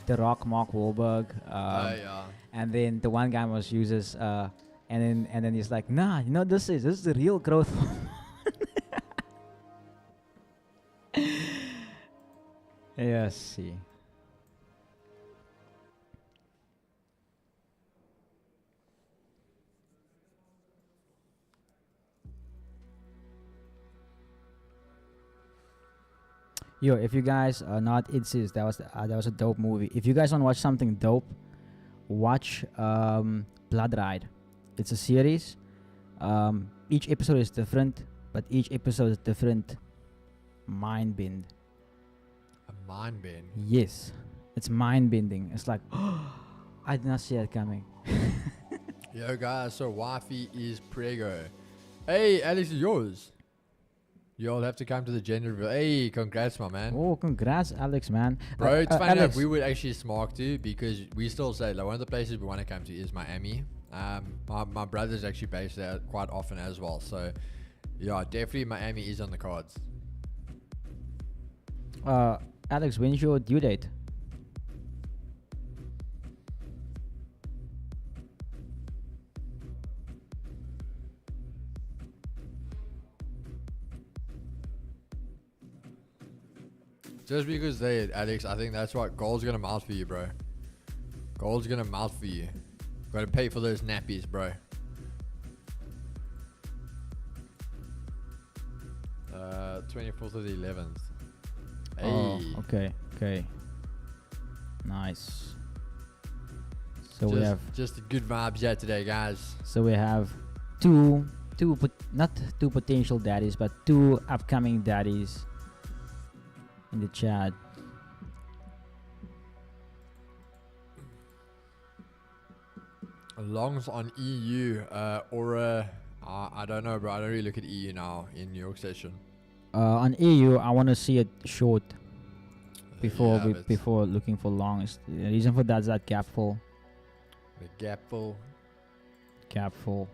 The Rock, Mark Wahlberg. Yeah. And then the one guy was uses and then he's like, nah, you know this is the real growth hormone. Yes, see. Yo, if you guys are not insist, that was a dope movie. If you guys want to watch something dope, watch Blood Ride. It's a series. Each episode is different, but each episode is different mind bend. A mind bend? Yes, it's mind bending. It's like, I did not see it coming. Yo guys, so wifey is prego. Hey, Alex is yours. You all have to come to the gender reveal. Hey, congrats, my man. Oh, congrats, Alex, man. Bro, it's funny Alex. that we would actually smart too, because we still say like one of the places we want to come to is Miami. My brother's actually based there quite often as well. So yeah, definitely Miami is on the cards. Alex, when's your due date? Just because they, Alex, I think that's what gold's gonna mouth for you, bro. Gold's gonna mouth for you. Gotta pay for those nappies, bro. 24th of the 11th. Hey. Oh, okay. Nice. So we have just good vibes here today, guys. So we have not two potential daddies, but two upcoming daddies in the chat. Longs on EU or I don't know, bro. I don't really look at EU now in New York session. On EU, I want to see it short before Yeah, before looking for longs. The reason for that is that gap full. The gap full. Gap full.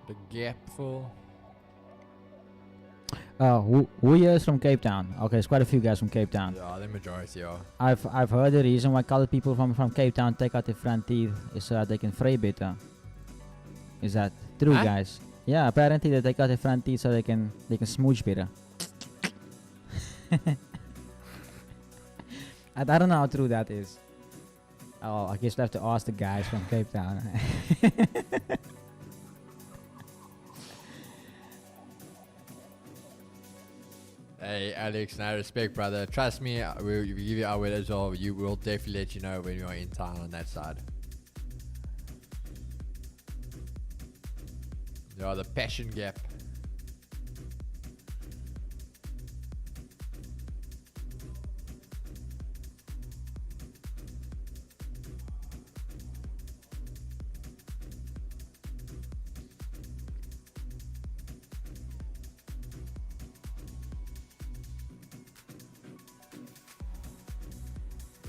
The gap full. Who here is from Cape Town? Okay, there's quite a few guys from Cape Town. Yeah, the majority are. I've heard the reason why colored people from Cape Town take out their front teeth is so that they can fray better. Is that true, Huh? guys? Yeah, apparently they take out their front teeth so they can smooch better. I don't know how true that is. Oh, I guess we'll have to ask the guys from Cape Town. Hey, Alex, no respect, brother. Trust me, we'll give you our word as well. We will definitely let you know when you are in town on that side. Yeah, the passion gap.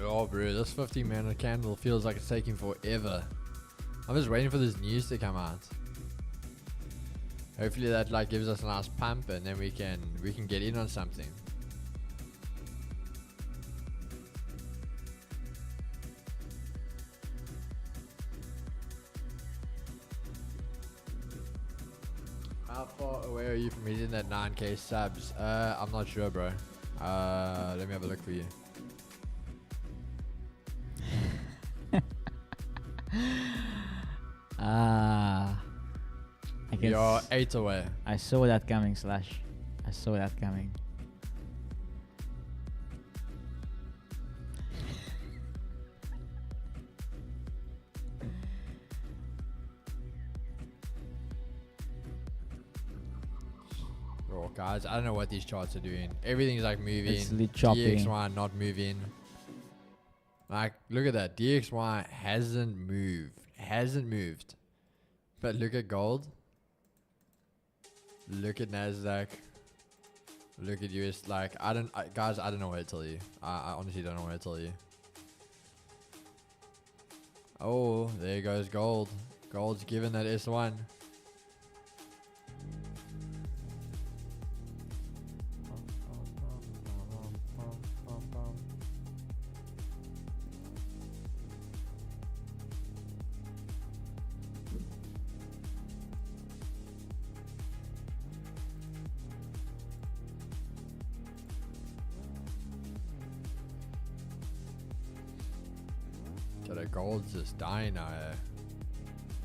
Oh, bro, this 15-minute candle feels like it's taking forever. I'm just waiting for this news to come out. Hopefully that like gives us a nice pump, and then we can get in on something. How far away are you from hitting that 9k subs? I'm not sure, bro. Let me have a look for you. We are 8 away. I saw that coming, Slash. I saw that coming. Oh, guys, I don't know what these charts are doing. Everything's like moving. It's literally chopping. DXY not moving. Like, look at that. DXY hasn't moved. Hasn't moved. But look at gold. Look at Nasdaq. Look at US. Like, guys, I don't know what to tell you. I honestly don't know what to tell you. Oh, there goes gold. Gold's given that S1. So the gold's just dying now.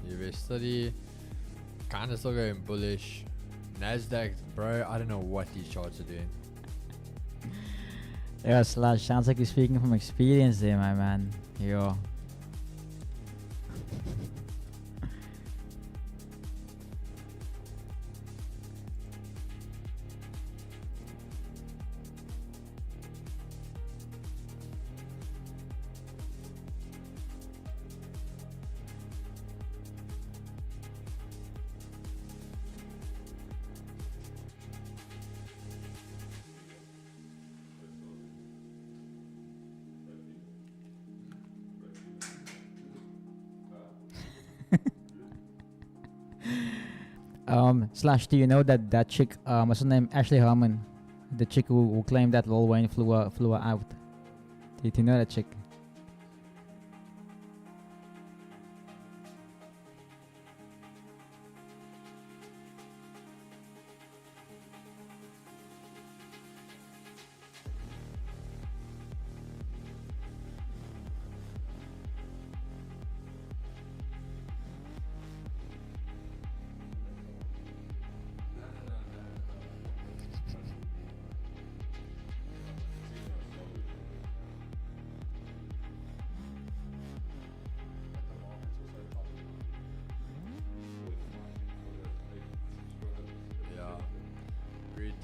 US study kind of still going bullish. Nasdaq, bro, I don't know what these charts are doing. Yeah, Slash, sounds like you're speaking from experience there, my man. Yo. Slash, do you know that chick, what's her name? Ashley Harmon, the chick who claimed that Lil Wayne flew her out. Did you know that chick?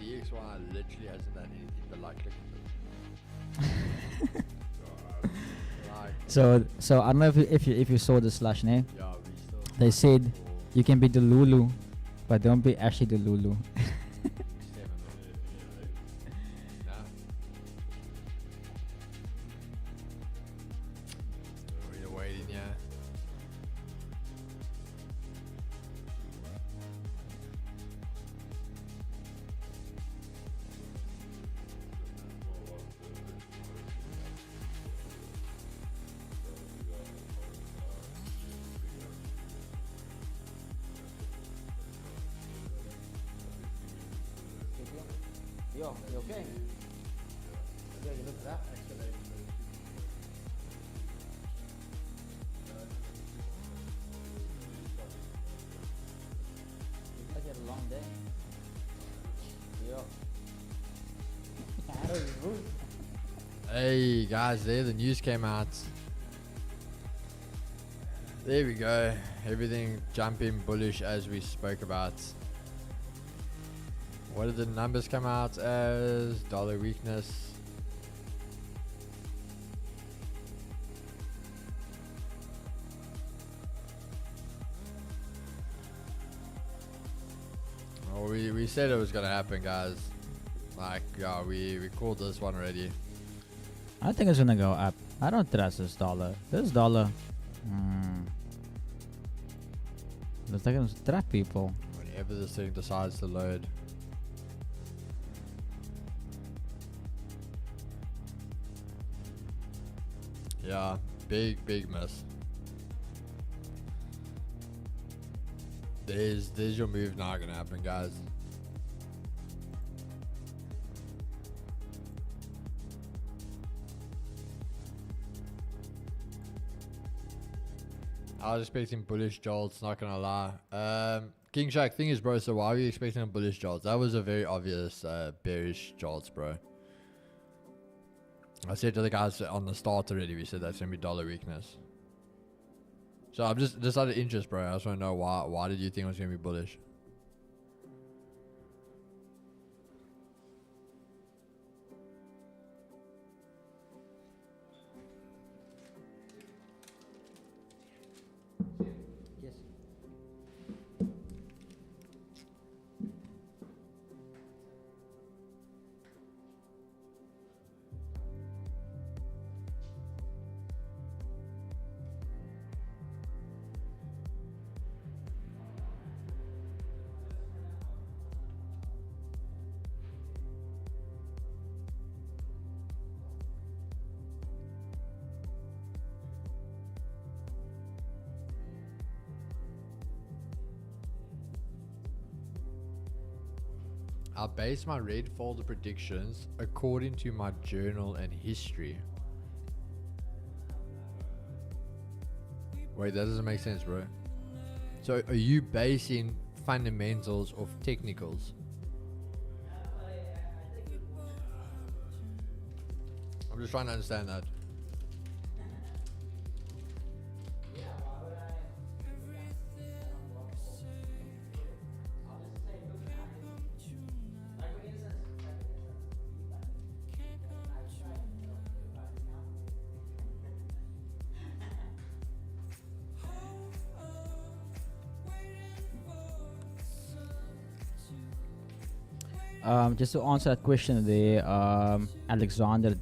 DXY literally hasn't done anything but like look at this. So I don't know if you saw the Slash name. Yeah, we still They said you can be the Lulu, but don't be actually the Lulu. We're waiting, yeah. Yo, you okay? Yeah, you look that. You had a long day. Yo. Hey guys, there the news came out. There we go. Everything jumping bullish as we spoke about. What did the numbers come out as? Dollar weakness. Oh, we said it was gonna happen, guys. Like, yeah, we called this one already. I think it's gonna go up. I don't trust this dollar. This dollar, looks like it's gonna trap people. Whenever this thing decides to load. Yeah, big miss. There's your move not gonna happen, guys. I was expecting bullish jolts, not gonna lie. King Shaq, thing is, bro, so why were you expecting a bullish jolts? That was a very obvious bearish jolts, bro. I said to the guys on the start already, we said that's going to be dollar weakness. So I'm just out of interest, bro. I just want to know why did you think it was going to be bullish? I base my red folder predictions according to my journal and history. Wait, that doesn't make sense, bro. So are you basing fundamentals of technicals? I'm just trying to understand that. Just to answer that question there, Alexander,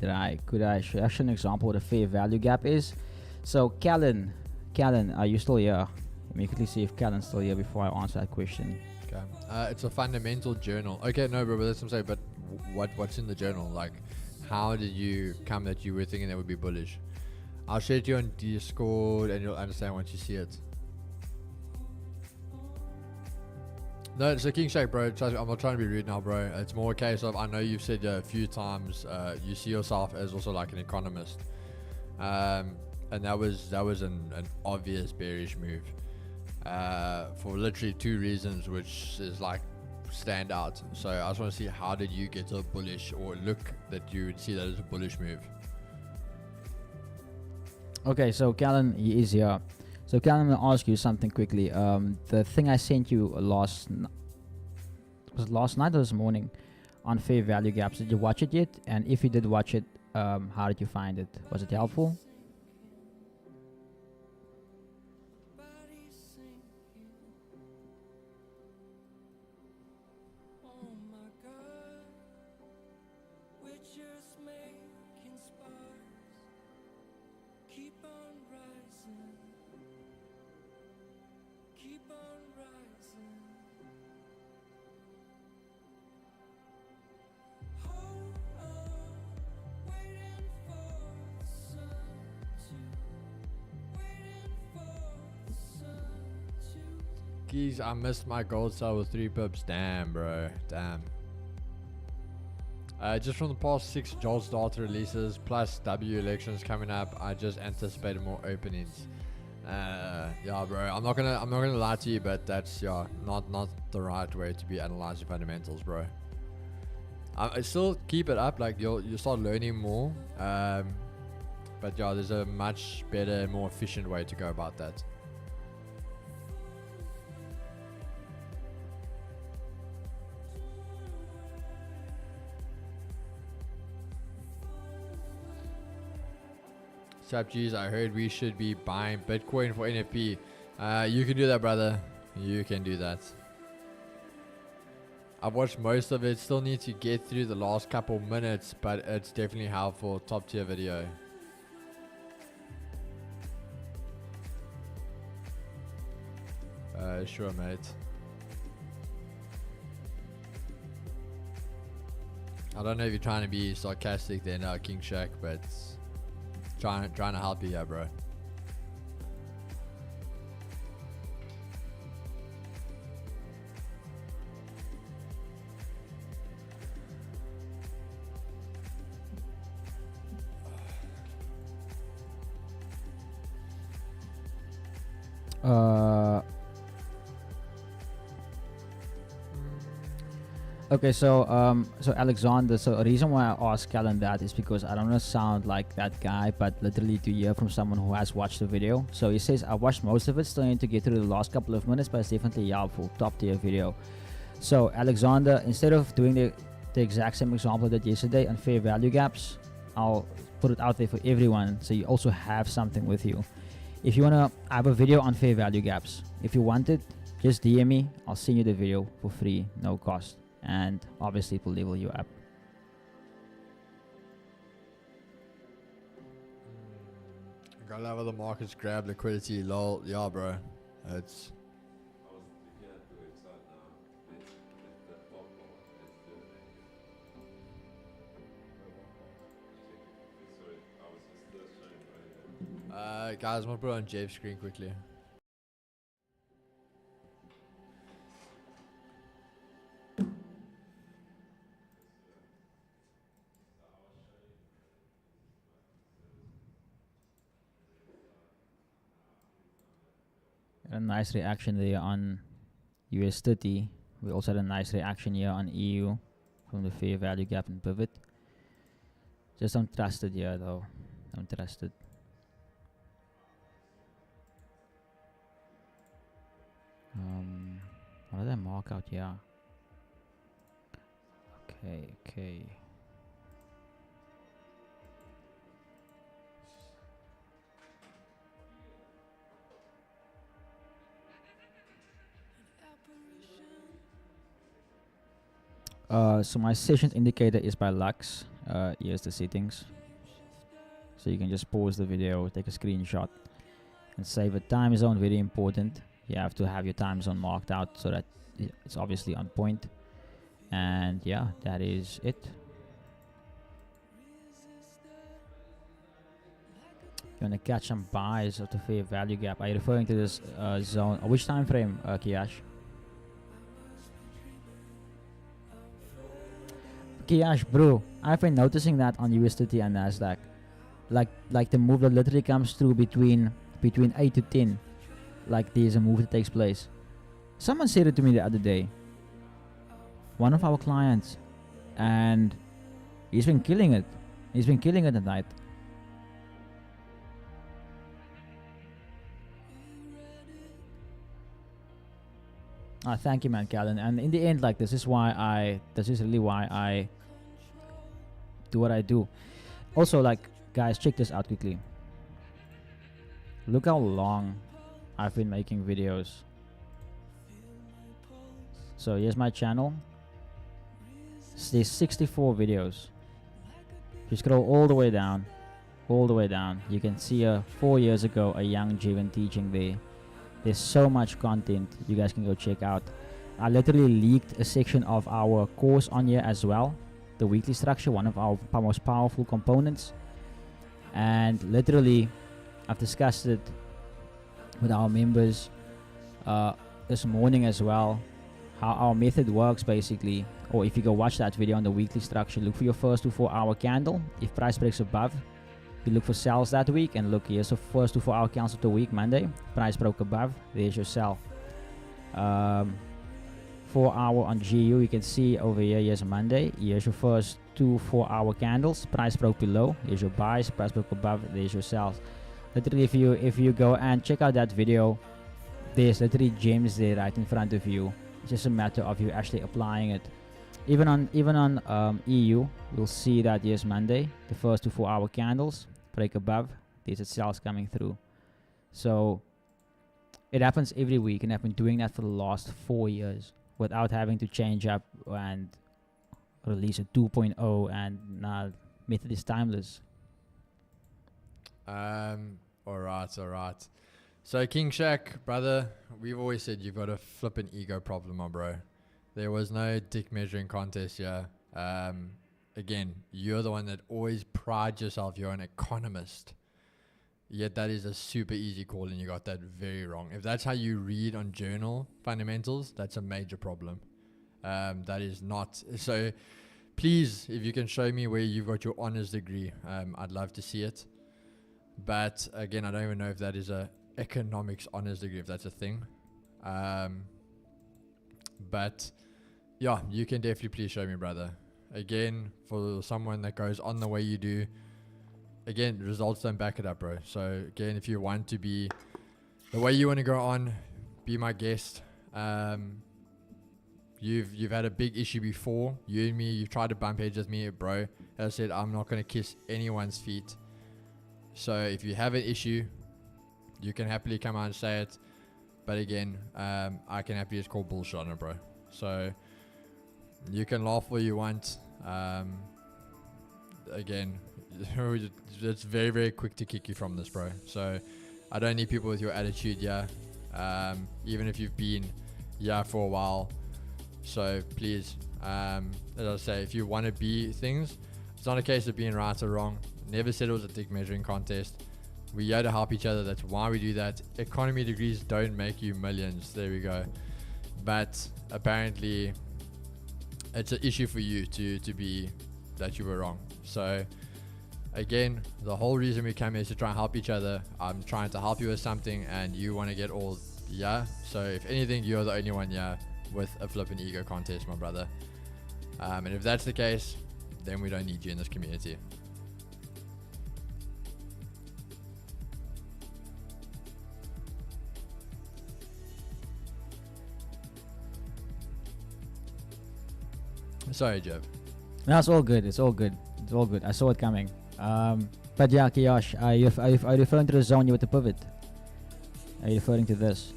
could I show an example what a fair value gap is? So Callan, are you still here? Let me quickly see if Callan's still here before I answer that question. Okay. It's a fundamental journal. Okay, no, bro, but that's what I'm saying. But what's in the journal? Like, how did you come that you were thinking that would be bullish? I'll share it to you on Discord, and you'll understand once you see it. No, so King Shake, bro, I'm not trying to be rude now, bro. It's more a case of, I know you've said a few times, you see yourself as also like an economist. And that was an obvious bearish move. For literally two reasons, which is like stand out. So I just want to see, how did you get to a bullish, or look that you would see that as a bullish move? Okay, so Callan, he is here. So Callan, I'm gonna ask you something quickly. The thing I sent you last night or this morning on fair value gaps, did you watch it yet? And if you did watch it, how did you find it? Was it helpful? Geez, I missed my gold sell with 3 pips. Damn, bro. Damn. Just from the past 6 JOLTS data releases plus W elections coming up, I just anticipated more openings. Yeah, bro. I'm not gonna lie to you, but that's not the right way to be analyzing fundamentals, bro. I still keep it up. Like you'll start learning more. But yeah, there's a much better, more efficient way to go about that. Sup, G's, I heard we should be buying Bitcoin for NFP. You can do that, brother. You can do that. I've watched most of it. Still need to get through the last couple minutes, but it's definitely helpful. Top tier video. Sure, mate. I don't know if you're trying to be sarcastic there now, King Shaq, but trying to help you, yeah, bro. Okay, so Alexander, so a reason why I asked Callan that is because I don't want to sound like that guy, but literally to hear from someone who has watched the video. So he says, I watched most of it, still need to get through the last couple of minutes, but it's definitely helpful, top tier video. So Alexander, instead of doing the exact same example that yesterday on fair value gaps, I'll put it out there for everyone so you also have something with you. If you want to, I have a video on fair value gaps. If you want it, just DM me. I'll send you the video for free, no cost. And obviously it will level you up. Gotta have the markets grab liquidity, lol. Yeah, bro. It's. Guys, I'm gonna put it on Jave's screen quickly. A nice reaction there on US30. We also had a nice reaction here on EU from the fair value gap and pivot. Just don't trust it here though. Don't trust it. What did I mark out here? Okay. So my sessions indicator is by Lux. Here's the settings. So you can just pause the video, take a screenshot, and save a time zone. Very important. You have to have your time zone marked out so that it's obviously on point. And yeah, that is it. You want to catch some buys of the fair value gap. Are you referring to this zone? Which time frame, Kiash? Kiash, bro, I've been noticing that on USDT and Nasdaq. Like the move that literally comes through between 8 to 10. Like there's a move that takes place. Someone said it to me the other day. One of our clients, and he's been killing it. He's been killing it at night. Thank you, man, Callan. And in the end, like this is really why I do what I do. Also, like, guys, check this out quickly. Look how long I've been making videos. So here's my channel. There's 64 videos. If you scroll all the way down, you can see 4 years ago a young Jivan teaching there. There's so much content you guys can go check out. I literally leaked a section of our course on here as well. The weekly structure, one of our most powerful components. And literally, I've discussed it with our members this morning as well. How our method works basically. Or if you go watch that video on the weekly structure, look for your first to 4 hour candle. If price breaks above, you look for sells that week, and look, here's the first to 4 hour candles of the week, Monday. Price broke above, there's your sell. 4 hour on GU, you can see over here, here's Monday. Here's your first 2 4 hour candles. Price broke below, here's your buys. Price broke above, there's your sells. Literally, if you go and check out that video, there's literally gems there right in front of you. It's just a matter of you actually applying it. Even on EU, we'll see that here's Monday, the first 2 4 hour candles break above. There's a sales coming through. So it happens every week, and I've been doing that for the last 4 years without having to change up and release a 2.0, and method is timeless. Alright. So King Shaq, brother, we've always said you've got a flippin' ego problem, my bro. There was no dick measuring contest here. Again, you're the one that always prides yourself you're an economist. Yet that is a super easy call, and you got that very wrong. If that's how you read on journal fundamentals, that's a major problem. That is not. So please, if you can show me where you've got your honors degree, I'd love to see it. But again, I don't even know if that is a economics honors degree, if that's a thing. But Yeah, you can definitely please show me, brother. Again, for someone that goes on the way you do, again, results don't back it up, bro. So again, if you want to be the way you want to go on, be my guest. You've had a big issue before. You and me, you've tried to bump heads with me, bro. As I said, I'm not going to kiss anyone's feet. So if you have an issue, you can happily come out and say it. But again, I can happily just call bullshit on it, bro. So you can laugh all you want. Again, it's very, very quick to kick you from this, bro. So I don't need people with your attitude, yeah. Even if you've been, yeah, for a while. So please, as I say, if you want to be things, it's not a case of being right or wrong. Never said it was a dick measuring contest. We here to help each other. That's why we do that. Economy degrees don't make you millions. There we go. But apparently, it's an issue for you to be that you were wrong. So again, the whole reason we come here is to try and help each other. I'm trying to help you with something, and you want to get all yeah. So if anything, you're the only one yeah with a flippin' ego contest, my brother. And if that's the case, then we don't need you in this community. Sorry, Jeff. No, it's all good. It's all good. It's all good. I saw it coming. But yeah, Kiyosh, are you referring to the zone you with the pivot? Are you referring to this?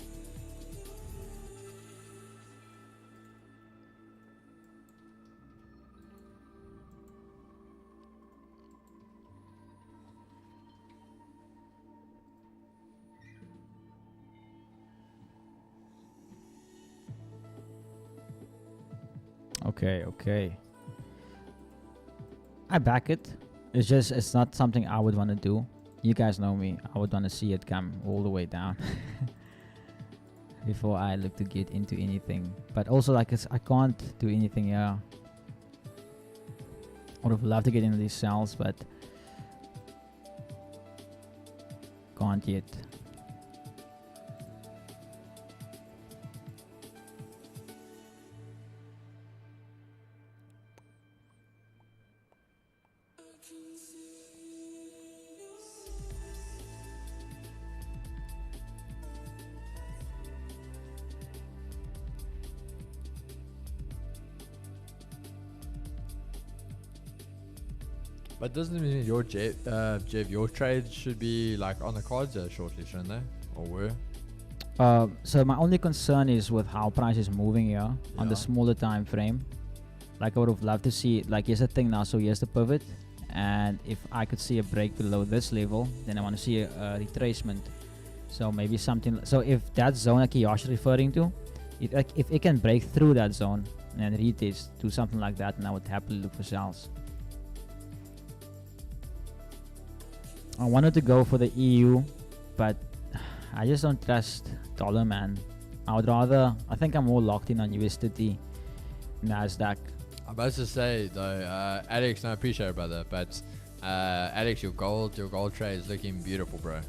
Okay. I back it. It's not something I would want to do. You guys know me. I would want to see it come all the way down before I look to get into anything. But also, like, I can't do anything here. I would have loved to get into these cells, but can't yet. But doesn't it mean your Jeff, your trades should be like on the cards shortly, shouldn't they? Or were? So my only concern is with how price is moving here on the smaller time frame. Like, I would have loved to see, like, here's the thing now. So here's the pivot, and if I could see a break below this level, then I want to see a retracement. So maybe something. So if that zone that Kiyosh is referring to, if it can break through that zone and retest to something like that, then I would happily look for sales. I wanted to go for the EU, but I just don't trust dollar, man. I think I'm more locked in on USDT, Nasdaq. I'm about to say though, Alex, no, I appreciate it, brother, but Alex, your gold trade is looking beautiful, bro.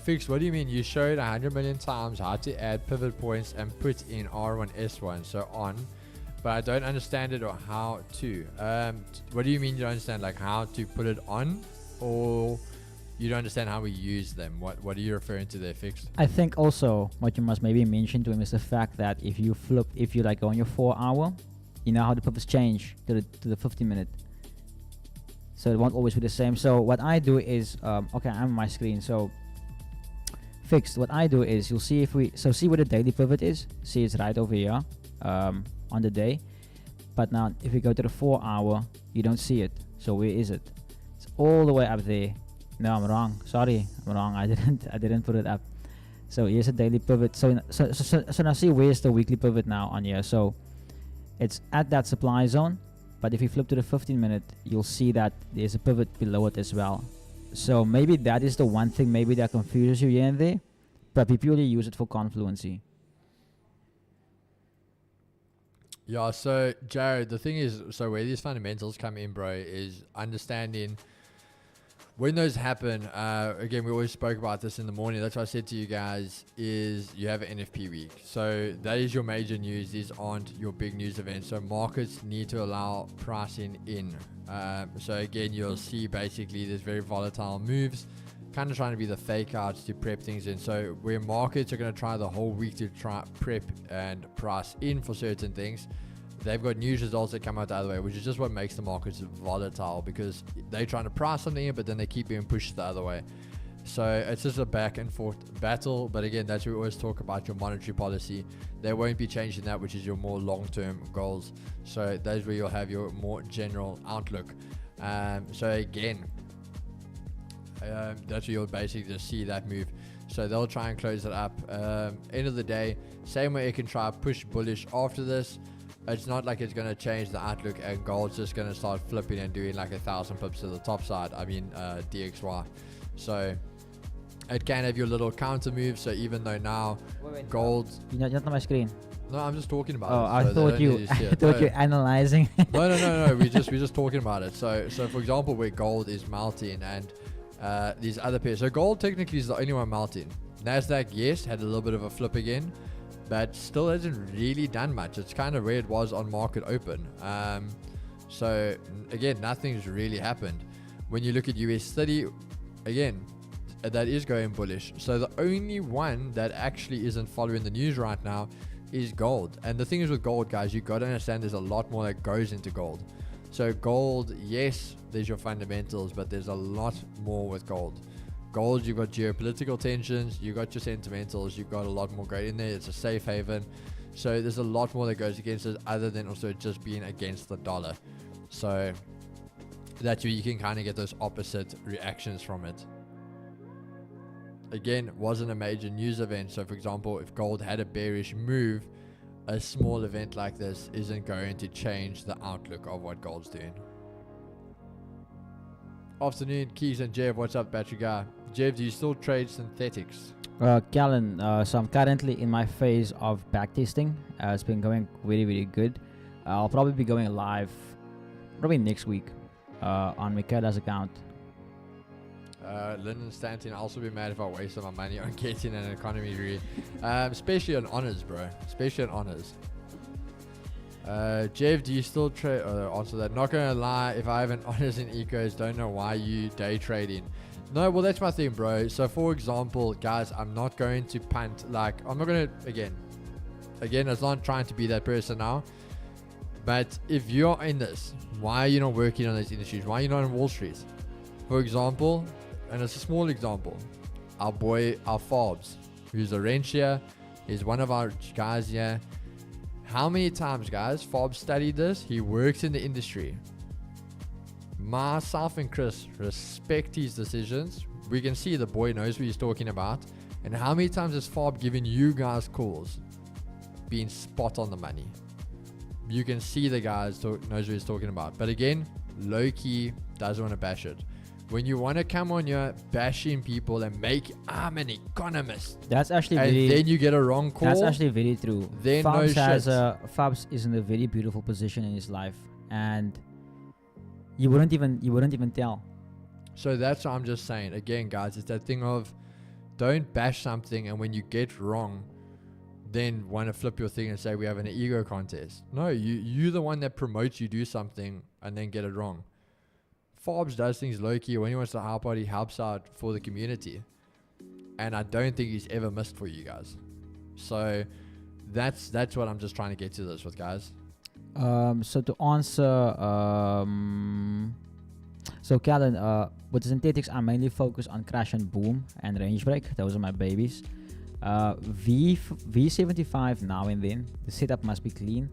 Fix, what do you mean? You showed 100 million times how to add pivot points and put in R1, S1, so on, but I don't understand it or how to. What do you mean you don't understand? Like how to put it on, or you don't understand how we use them? What are you referring to there, Fixed? I think also what you must maybe mention to him is the fact that if you like go on your 4 hour, you know how the pivots change to the 50 minute. So it won't always be the same. So what I do is, okay, I'm on my screen. So Fixed, what I do is, you'll see see where the daily pivot is. See, it's right over here on the day. But now if we go to the 4 hour, you don't see it. So where is it? It's all the way up there. No, I'm wrong. Sorry, I'm wrong. I didn't put it up. So here's a daily pivot. So now see, where's the weekly pivot now on here? So it's at that supply zone. But if you flip to the 15 minute, you'll see that there's a pivot below it as well. So maybe that is the one thing maybe that confuses you here and there. but we purely use it for confluency. Yeah, so Jared, the thing is, so where these fundamentals come in, bro, is understanding when those happen. Again, we always spoke about this in the morning. That's what I said to you guys, is you have an NFP week. So that is your major news. These aren't your big news events. So markets need to allow pricing in. So again, you'll see basically there's very volatile moves, kind of trying to be the fake outs to prep things in. So where markets are going to try the whole week to try prep and price in for certain things, they've got news results that come out the other way, which is just what makes the markets volatile, because they're trying to price something in, but then they keep being pushed the other way. So it's just a back and forth battle. But again, that's what we always talk about, your monetary policy. They won't be changing that, which is your more long-term goals. So that's where you'll have your more general outlook. So again, that's where you'll basically just see that move. So they'll try and close it up. End of the day, same way it can try push bullish after this. It's not like it's going to change the outlook and gold's just going to start flipping and doing like 1,000 pips to the top side. I mean, DXY. So it can have your little counter move. So even though now gold, You're not on my screen. no, I'm just talking about Oh, it. I So thought they don't you. need to see I it. thought No. you're analyzing. No. We're just talking about it. So for example, where gold is melting and these other pairs. So gold technically is the only one melting. Nasdaq, yes, had a little bit of a flip again, but still hasn't really done much. It's kind of where it was on market open. So again, nothing's really happened. When you look at US30, again, that is going bullish. So the only one that actually isn't following the news right now is gold. And the thing is with gold, guys, you got to understand there's a lot more that goes into gold. So gold, yes, there's your fundamentals, but there's a lot more with gold. Gold, you've got geopolitical tensions, you've got your sentimentals, you've got a lot more going in there. It's a safe haven. So there's a lot more that goes against it, other than also just being against the dollar. So that's where you can kind of get those opposite reactions from it. Again, it wasn't a major news event. So for example, if gold had a bearish move, a small event like this isn't going to change the outlook of what gold's doing. Afternoon, Keys and Jev. What's up, battery guy? Jev, do you still trade synthetics? Callan, so I'm currently in my phase of backtesting. It's been going very good. I'll probably be going live probably next week on Michaela's account. Lyndon Stanton, I'll also be mad if I wasted my money on getting an economy read. Especially on honors, bro. Especially on honors. Jeff, do you still trade? Answer that. Not gonna lie, if I have an honors in ecos, don't know why you day trading. No, well, that's my thing, bro. So for example, guys, I'm not going to punt. Like, I'm not gonna, again, it's not trying to be that person now. But if you're in this, why are you not working on those industries? Why are you not on Wall Street? For example, and it's a small example, our boy, our Forbes, who's a wrench here, is one of our guys here. How many times, guys, Forbes studied this? He works in the industry. Myself and Chris respect his decisions. We can see the boy knows what he's talking about. And how many times has Forbes given you guys calls, being spot on the money? You can see the guys knows what he's talking about. But again, low-key doesn't want to bash it. When you want to come on here bashing people and make, I'm an economist, That's actually and very, then you get a wrong call. that's actually very true. Then no Fabs is in a very beautiful position in his life, and you wouldn't even tell. So that's what I'm just saying. Again, guys, it's that thing of don't bash something, and when you get wrong, then want to flip your thing and say we have an ego contest. No, you're the one that promotes you do something and then get it wrong. Forbes does things low-key. When he wants to help out, he helps out for the community. And I don't think he's ever missed for you guys. So that's what I'm just trying to get to this with, guys. So to answer, so Callan, with synthetics, I mainly focus on crash and boom and range break. Those are my babies. V75 now and then. The setup must be clean.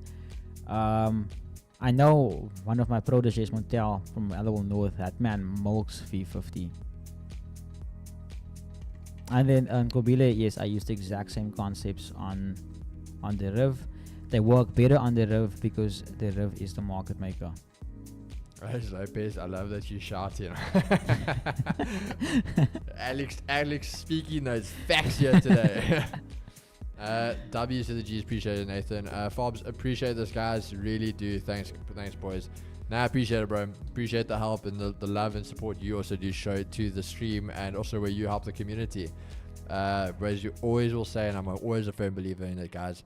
I know one of my proteges, Montel from Level North, that man milks V50. And then on Kobile, yes, I use the exact same concepts on the Riv. They work better on the Riv because the Riv is the market maker. Raj Lopez, I love that you shouting. Alex speaking those facts here today. W to the G's, appreciate it, Nathan. Fobs, appreciate this, guys. Really do. Thanks, boys. Nah, I appreciate it, bro. Appreciate the help and the love and support you also do show to the stream, and also where you help the community. Whereas you always will say, and I'm always a firm believer in it, guys,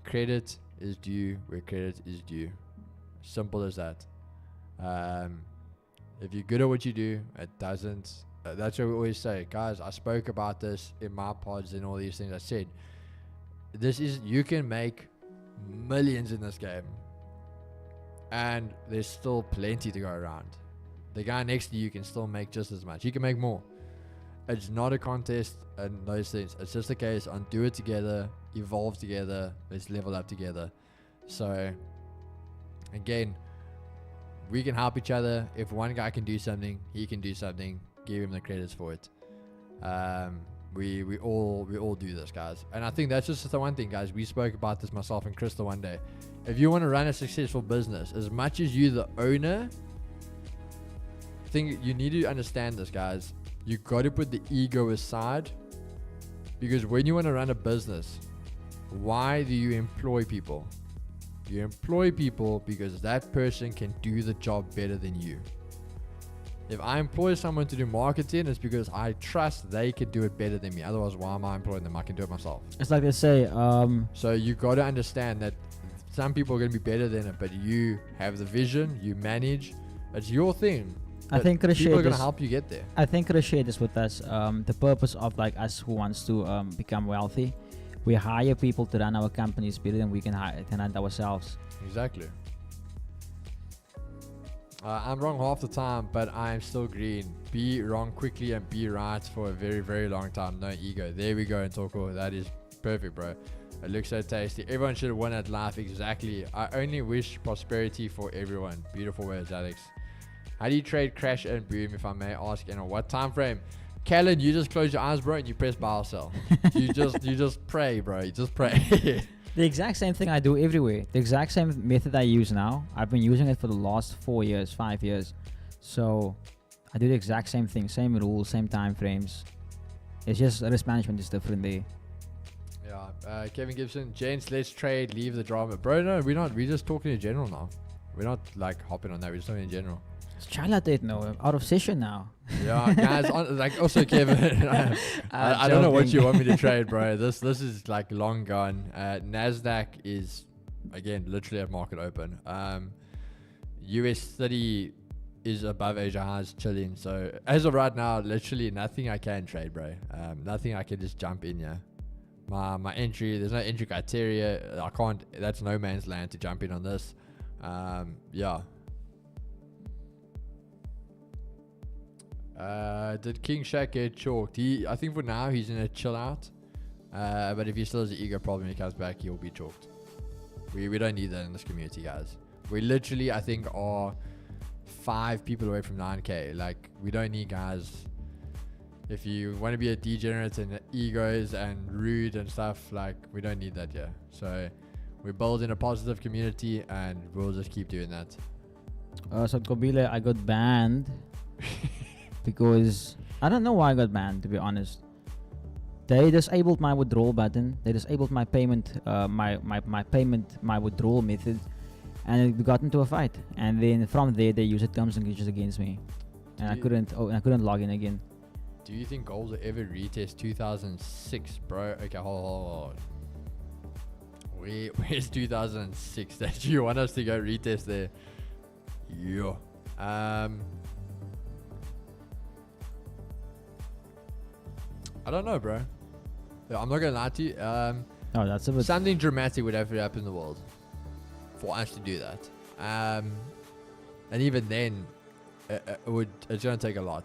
credit is due where credit is due. Simple as that. If you're good at what you do, it doesn't. That's what we always say, guys. I spoke about this in my pods and all these things. I said, you can make millions in this game, and there's still plenty to go around. The guy next to you can still make just as much. He can make more. It's not a contest and those things. It's just a case on do it together, evolve together, let's level up together. So again, we can help each other. If one guy can do something, he can do something. Give him the credits for it. We all do this, guys. And I think that's just the one thing, guys. We spoke about this, myself and Crystal, one day. If you want to run a successful business, as much as you the owner, I think you need to understand this, guys. You got to put the ego aside, because when you want to run a business, why do you employ people? You employ people because that person can do the job better than you. If I employ someone to do marketing, it's because I trust they can do it better than me. Otherwise, why am I employing them? I can do it myself. It's like they say. So you got to understand that some people are going to be better than it, but you have the vision, you manage. It's your thing. I think people are going to help you get there. I think share this with us. The purpose of like us who wants to become wealthy, we hire people to run our companies better than we can run ourselves. Exactly. I'm wrong half the time, but I am still green. Be wrong quickly and be right for a very, very long time. No ego. There we go. And Toko, that is perfect, bro. It looks so tasty. Everyone should have won at life. Exactly. I only wish prosperity for everyone. Beautiful words, Alex. How do you trade crash and boom, if I may ask, and on what time frame? Callan, you just close your eyes, bro, and you press buy or sell. you just pray, bro. You just pray. The exact same thing I do everywhere. The exact same method I use now. I've been using it for the last 4 years, 5 years. So I do the exact same thing, same rules, same time frames. It's just risk management is different there. Yeah. Kevin Gibson, gents, let's trade. Leave the drama, bro. No, we're not. We're just talking in general now. We're not like hopping on that. We're just talking in general. It's childhood now. Out of session now. Yeah, guys. Like also, Kevin. I don't know what you want me to trade, bro. This is like long gone. Nasdaq is again literally at market open. US 30 is above Asia highs, chilling. So as of right now, literally nothing I can trade, bro. Nothing I can just jump in. Yeah. My entry. There's no entry criteria. I can't. That's no man's land to jump in on this. Yeah. Did King Shaq get chalked? I think for now he's in a chill out. But if he still has an ego problem, he comes back, he'll be chalked. We don't need that in this community, guys. We literally, I think, are 5 people away from 9K. Like, we don't need guys. If you want to be a degenerate and egos and rude and stuff, like, we don't need that here. So we're building a positive community, and we'll just keep doing that. So Kobile, I got banned. Because I don't know why I got banned, to be honest. They disabled my withdrawal button. They disabled my payment, my withdrawal method, and it got into a fight. And then from there, they used terms and conditions against me, and I couldn't log in again. Do you think gold will ever retest 2006, bro? Okay, hold. Where's 2006 that you want us to go retest there? Yeah. I don't know, bro. I'm not gonna lie to you. That's a bit. Something dramatic would have to happen in the world for us to do that. And even then, it's gonna take a lot.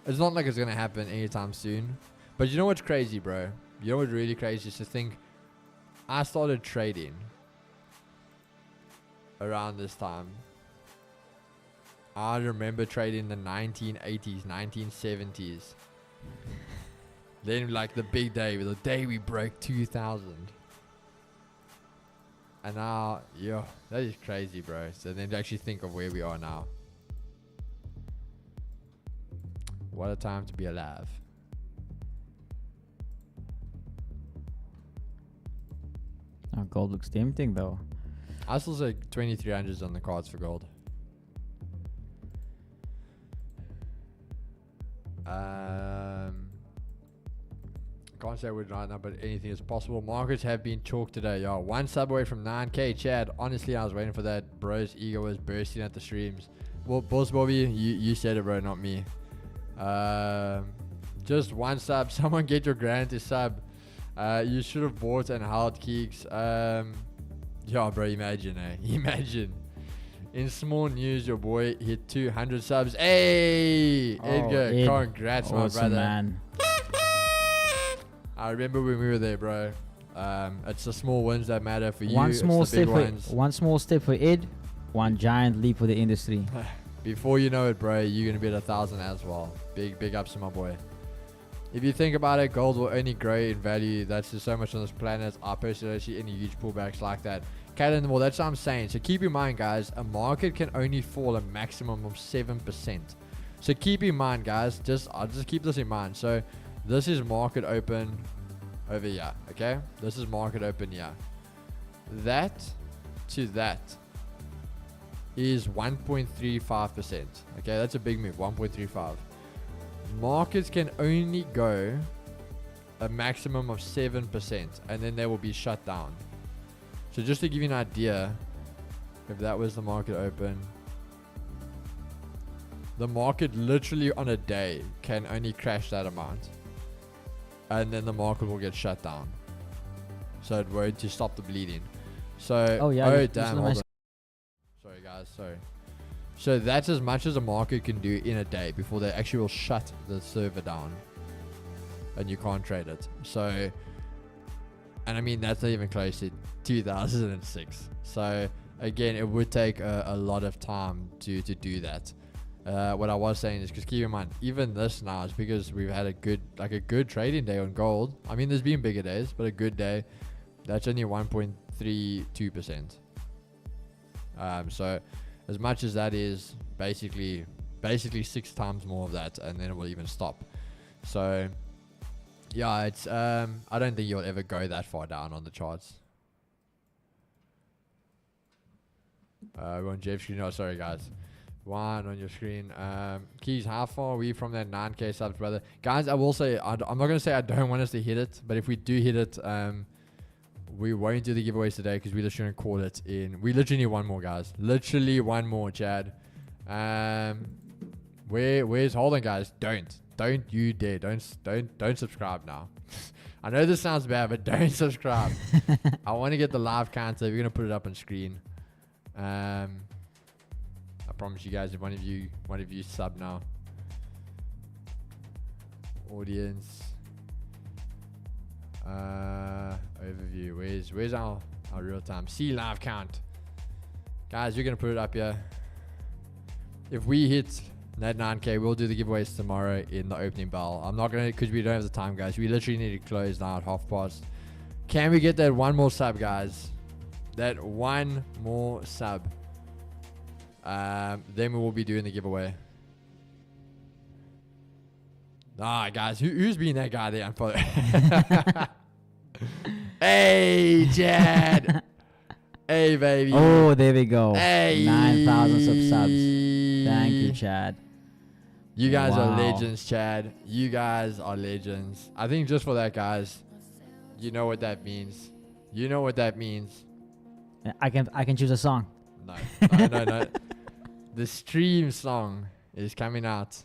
It's not like it's gonna happen anytime soon. But you know what's crazy, bro? You know what's really crazy is to think I started trading around this time. I remember trading in the 1980s, 1970s. Then like the big day, the day we broke 2000. And now, yo, that is crazy, bro. So then to actually think of where we are now. What a time to be alive. Oh, gold looks tempting though. I still say 2300s on the cards for gold. Can't say we're right now, but anything is possible. Markets have been chalked today, y'all. One sub away from 9k, Chad. Honestly, I was waiting for that. Bro's ego was bursting at the streams. Well, Boss Bobby, you said it, bro, not me. Just one sub. Someone get your grand to sub. You should have bought and held Keeks. Yeah, bro, imagine, Imagine. In small news, your boy hit 200 subs. Hey, Edgar, congrats, my brother. Man. I remember when we were there, bro. It's the small wins that matter for you. One small step for Ed, one giant leap for the industry. Before you know it, bro, you're gonna be at 1,000 as well. Big ups to my boy. If you think about it, gold will only grow in value. That's just so much on this planet. I personally don't see any huge pullbacks like that. Well, that's what I'm saying. So keep in mind, guys, a market can only fall a maximum of 7%. So keep in mind, guys, I'll just keep this in mind. So this is market open over here, okay? This is market open here. That to that is 1.35%. Okay, that's a big move, 1.35. Markets can only go a maximum of 7%, and then they will be shut down. So just to give you an idea, if that was the market open, the market literally on a day can only crash that amount, and then the market will get shut down. So it won't to stop the bleeding. So damn, hold on. Sorry guys, sorry. So that's as much as a market can do in a day before they actually will shut the server down and you can't trade it. So, and I mean, that's not even close to 2006. So again, it would take a lot of time to do that. What I was saying is, because keep in mind, even this now is because we've had a good trading day on gold. I mean, there's been bigger days, but a good day, that's only 1.32%. So as much as that is basically 6 times more of that, and then it will even stop. So yeah, it's I don't think you'll ever go that far down on the charts. We're on Jeff's screen. Oh, sorry guys. One on your screen. Keys, how far are we from that 9k subs, brother? Guys, I will say, I'm not going to say I don't want us to hit it, but if we do hit it, we won't do the giveaways today because we literally gonna call it in. We literally need one more, guys. Literally one more, Chad. Where's hold on, guys? Don't you dare. Don't subscribe now. I know this sounds bad, but don't subscribe. I want to get the live counter. We're gonna put it up on screen. I promise you guys, if one of you sub now. Audience. Overview. Where's our real time? See live count. Guys, we're gonna put it up here. If we hit that 9k, we'll do the giveaways tomorrow in the opening bell. I'm not gonna, because we don't have the time, guys. We literally need to close now at past. Can we get that one more sub, guys? That one more sub. Then we will be doing the giveaway. Guys, who's been that guy there? Hey, Chad. Hey, baby. Oh, there we go. Hey. 9,000 subs. Thank you, Chad. You guys are legends, Chad. You guys are legends. I think just for that, guys, you know what that means. You know what that means. I can choose a song. No. The stream song is coming out.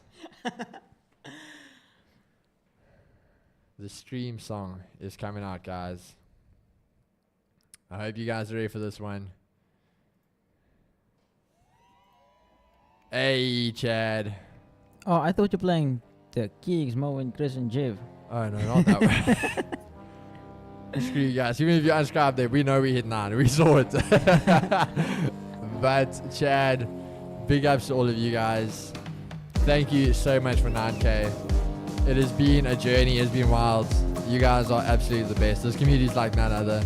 The stream song is coming out, guys. I hope you guys are ready for this one. Hey, Chad. Oh, I thought you're playing the Keeks, Mo, and Chris and Jiv. Oh, no, not that one. Screw you guys. Even if you unscribed there, we know we hit 9. We saw it. But, Chad, big ups to all of you guys. Thank you so much for 9k. It has been a journey. It's been wild. You guys are absolutely the best. This community is like none other.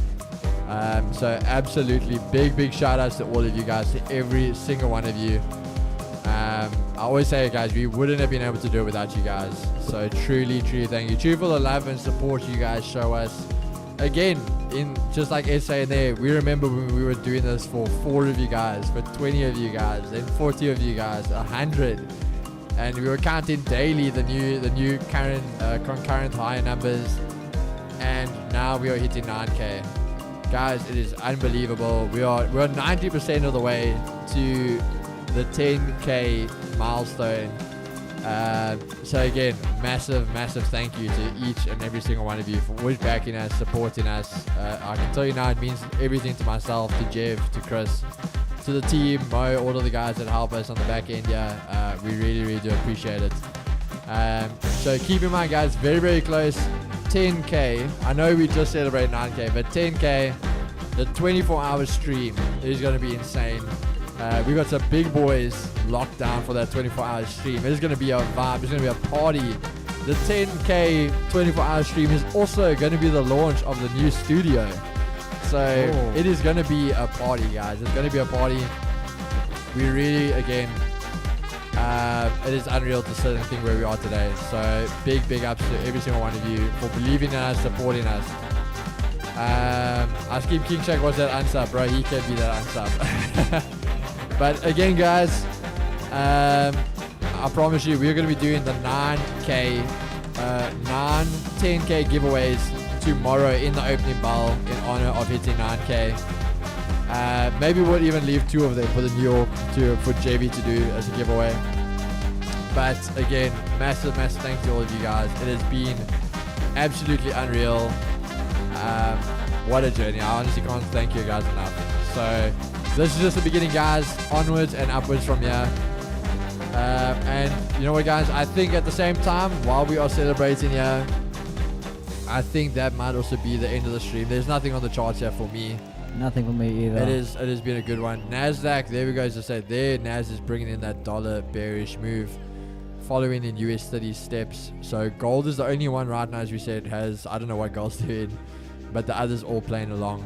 So absolutely big shout outs to all of you guys, to every single one of you. I always say, guys, we wouldn't have been able to do it without you guys. So truly thank you. True for the love and support you guys show us. Again, in just like Ed saying there, we remember when we were doing this for 4 of you guys, for 20 of you guys, then 40 of you guys, 100, and we were counting daily the new current concurrent high numbers, and now we are hitting 9K. Guys, it is unbelievable. We're 90% of the way to the 10K milestone. So again, massive thank you to each and every single one of you for always backing us, supporting us. I can tell you now, it means everything to myself, to Jeff, to Chris, to the team, Mo, all of the guys that help us on the back end. We really do appreciate it. So keep in mind, guys, very close. 10K. I know we just celebrated 9K, but 10K, the 24-hour stream is going to be insane. We got some big boys locked down for that 24-hour stream. It's going to be a vibe. It's going to be a party. The 10K 24-hour stream is also going to be the launch of the new studio. So it is going to be a party, guys. It's going to be a party. We really, again, it is unreal to sit and think where we are today. So big ups to every single one of you for believing in us, supporting us. I King Shack was that unsub, bro. He can be that unsub. But again, guys, I promise you, we're going to be doing the 10K giveaways tomorrow in the opening bell in honor of hitting 9K. Maybe we'll even leave 2 of them for the New York for JV to do as a giveaway. But again, massive thanks to all of you guys. It has been absolutely unreal. What a journey. I honestly can't thank you guys enough. So this is just the beginning, guys. Onwards and upwards from here. And you know what, guys, I think at the same time, while we are celebrating here, I think that might also be the end of the stream. There's nothing on the charts here for me. Nothing for me either. It has been a good one. Nasdaq, there we go. As I said, there Nas is bringing in that dollar bearish move, following in US 30 steps. So gold is the only one right now, as we said, has, I don't know what gold's doing, but the others all playing along.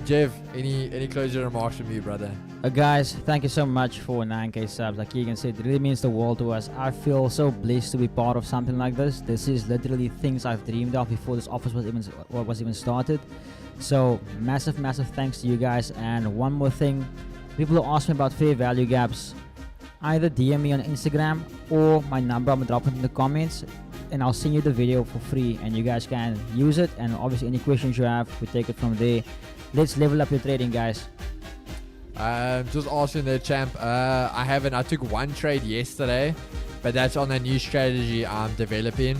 Jeff, any closing remarks from you, brother? Guys, thank you so much for 9K subs. Like Keegan said, it really means the world to us. I feel so blessed to be part of something like this. This is literally things I've dreamed of before this office was even started. So massive thanks to you guys. And one more thing, people who ask me about fair value gaps, either DM me on Instagram or my number, I'm gonna drop it in the comments, and I'll send you the video for free, and you guys can use it. And obviously any questions you have, we take it from there. Let's level up your trading, guys. Just asking there, champ. I took 1 trade yesterday, but that's on a new strategy I'm developing.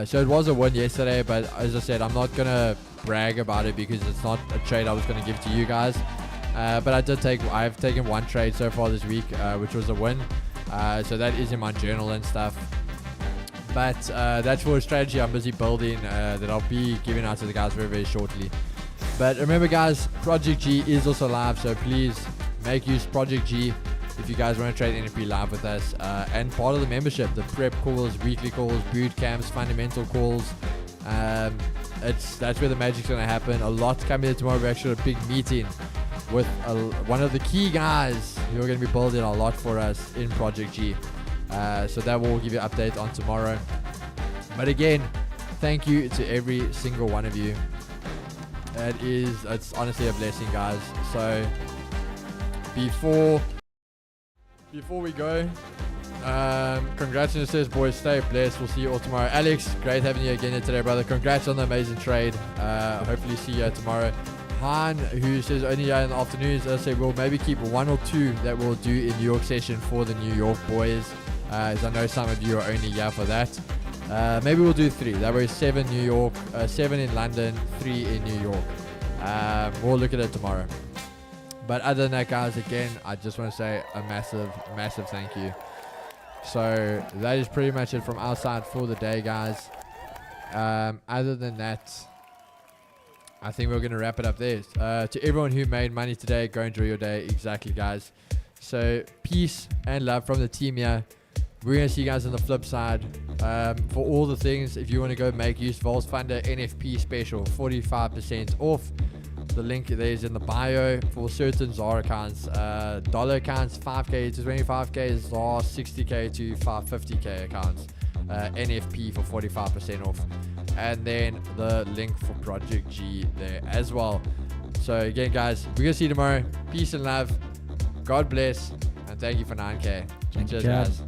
So it was a win yesterday, but as I said, I'm not gonna brag about it because it's not a trade I was gonna give to you guys. But I've taken 1 trade so far this week, which was a win. So that is in my journal and stuff. But that's for a strategy I'm busy building that I'll be giving out to the guys very shortly. But remember, guys, Project G is also live, so please make use of Project G if you guys want to trade NFP live with us. And part of the membership, the prep calls, weekly calls, boot camps, fundamental calls. That's where the magic's going to happen. A lot coming in tomorrow. We're actually at a big meeting with one of the key guys who are going to be building a lot for us in Project G. So that will give you an update on tomorrow. But again, thank you to every single one of you. It's honestly a blessing, guys. So before we go, congratulations, boys. Stay blessed. We'll see you all tomorrow. Alex, great having you again here today, brother. Congrats on the amazing trade. Hopefully see you tomorrow. Han, who says only here in the afternoons, I say we'll maybe keep 1 or 2 that we'll do in New York session for the New York boys, as I know some of you are only here for that. Maybe we'll do 3. That way 7 New York, 7 in London, 3 in New York. We'll look at it tomorrow. But other than that, guys, again, I just want to say a massive thank you. So that is pretty much it from our side for the day, guys. Other than that, I think we're going to wrap it up there. To everyone who made money today, go enjoy your day. Exactly, guys. So peace and love from the team here. We're going to see you guys on the flip side. For all the things, if you want to go make use, Vols Funder NFP special, 45% off. The link there is in the bio for certain ZAR accounts. Dollar accounts 5k to 25k, ZAR 60k to 550k accounts. NFP for 45% off, and then the link for Project G there as well. So again, guys, we're gonna see you tomorrow. Peace and love. God bless, and thank you for 9k. Cheers, guys.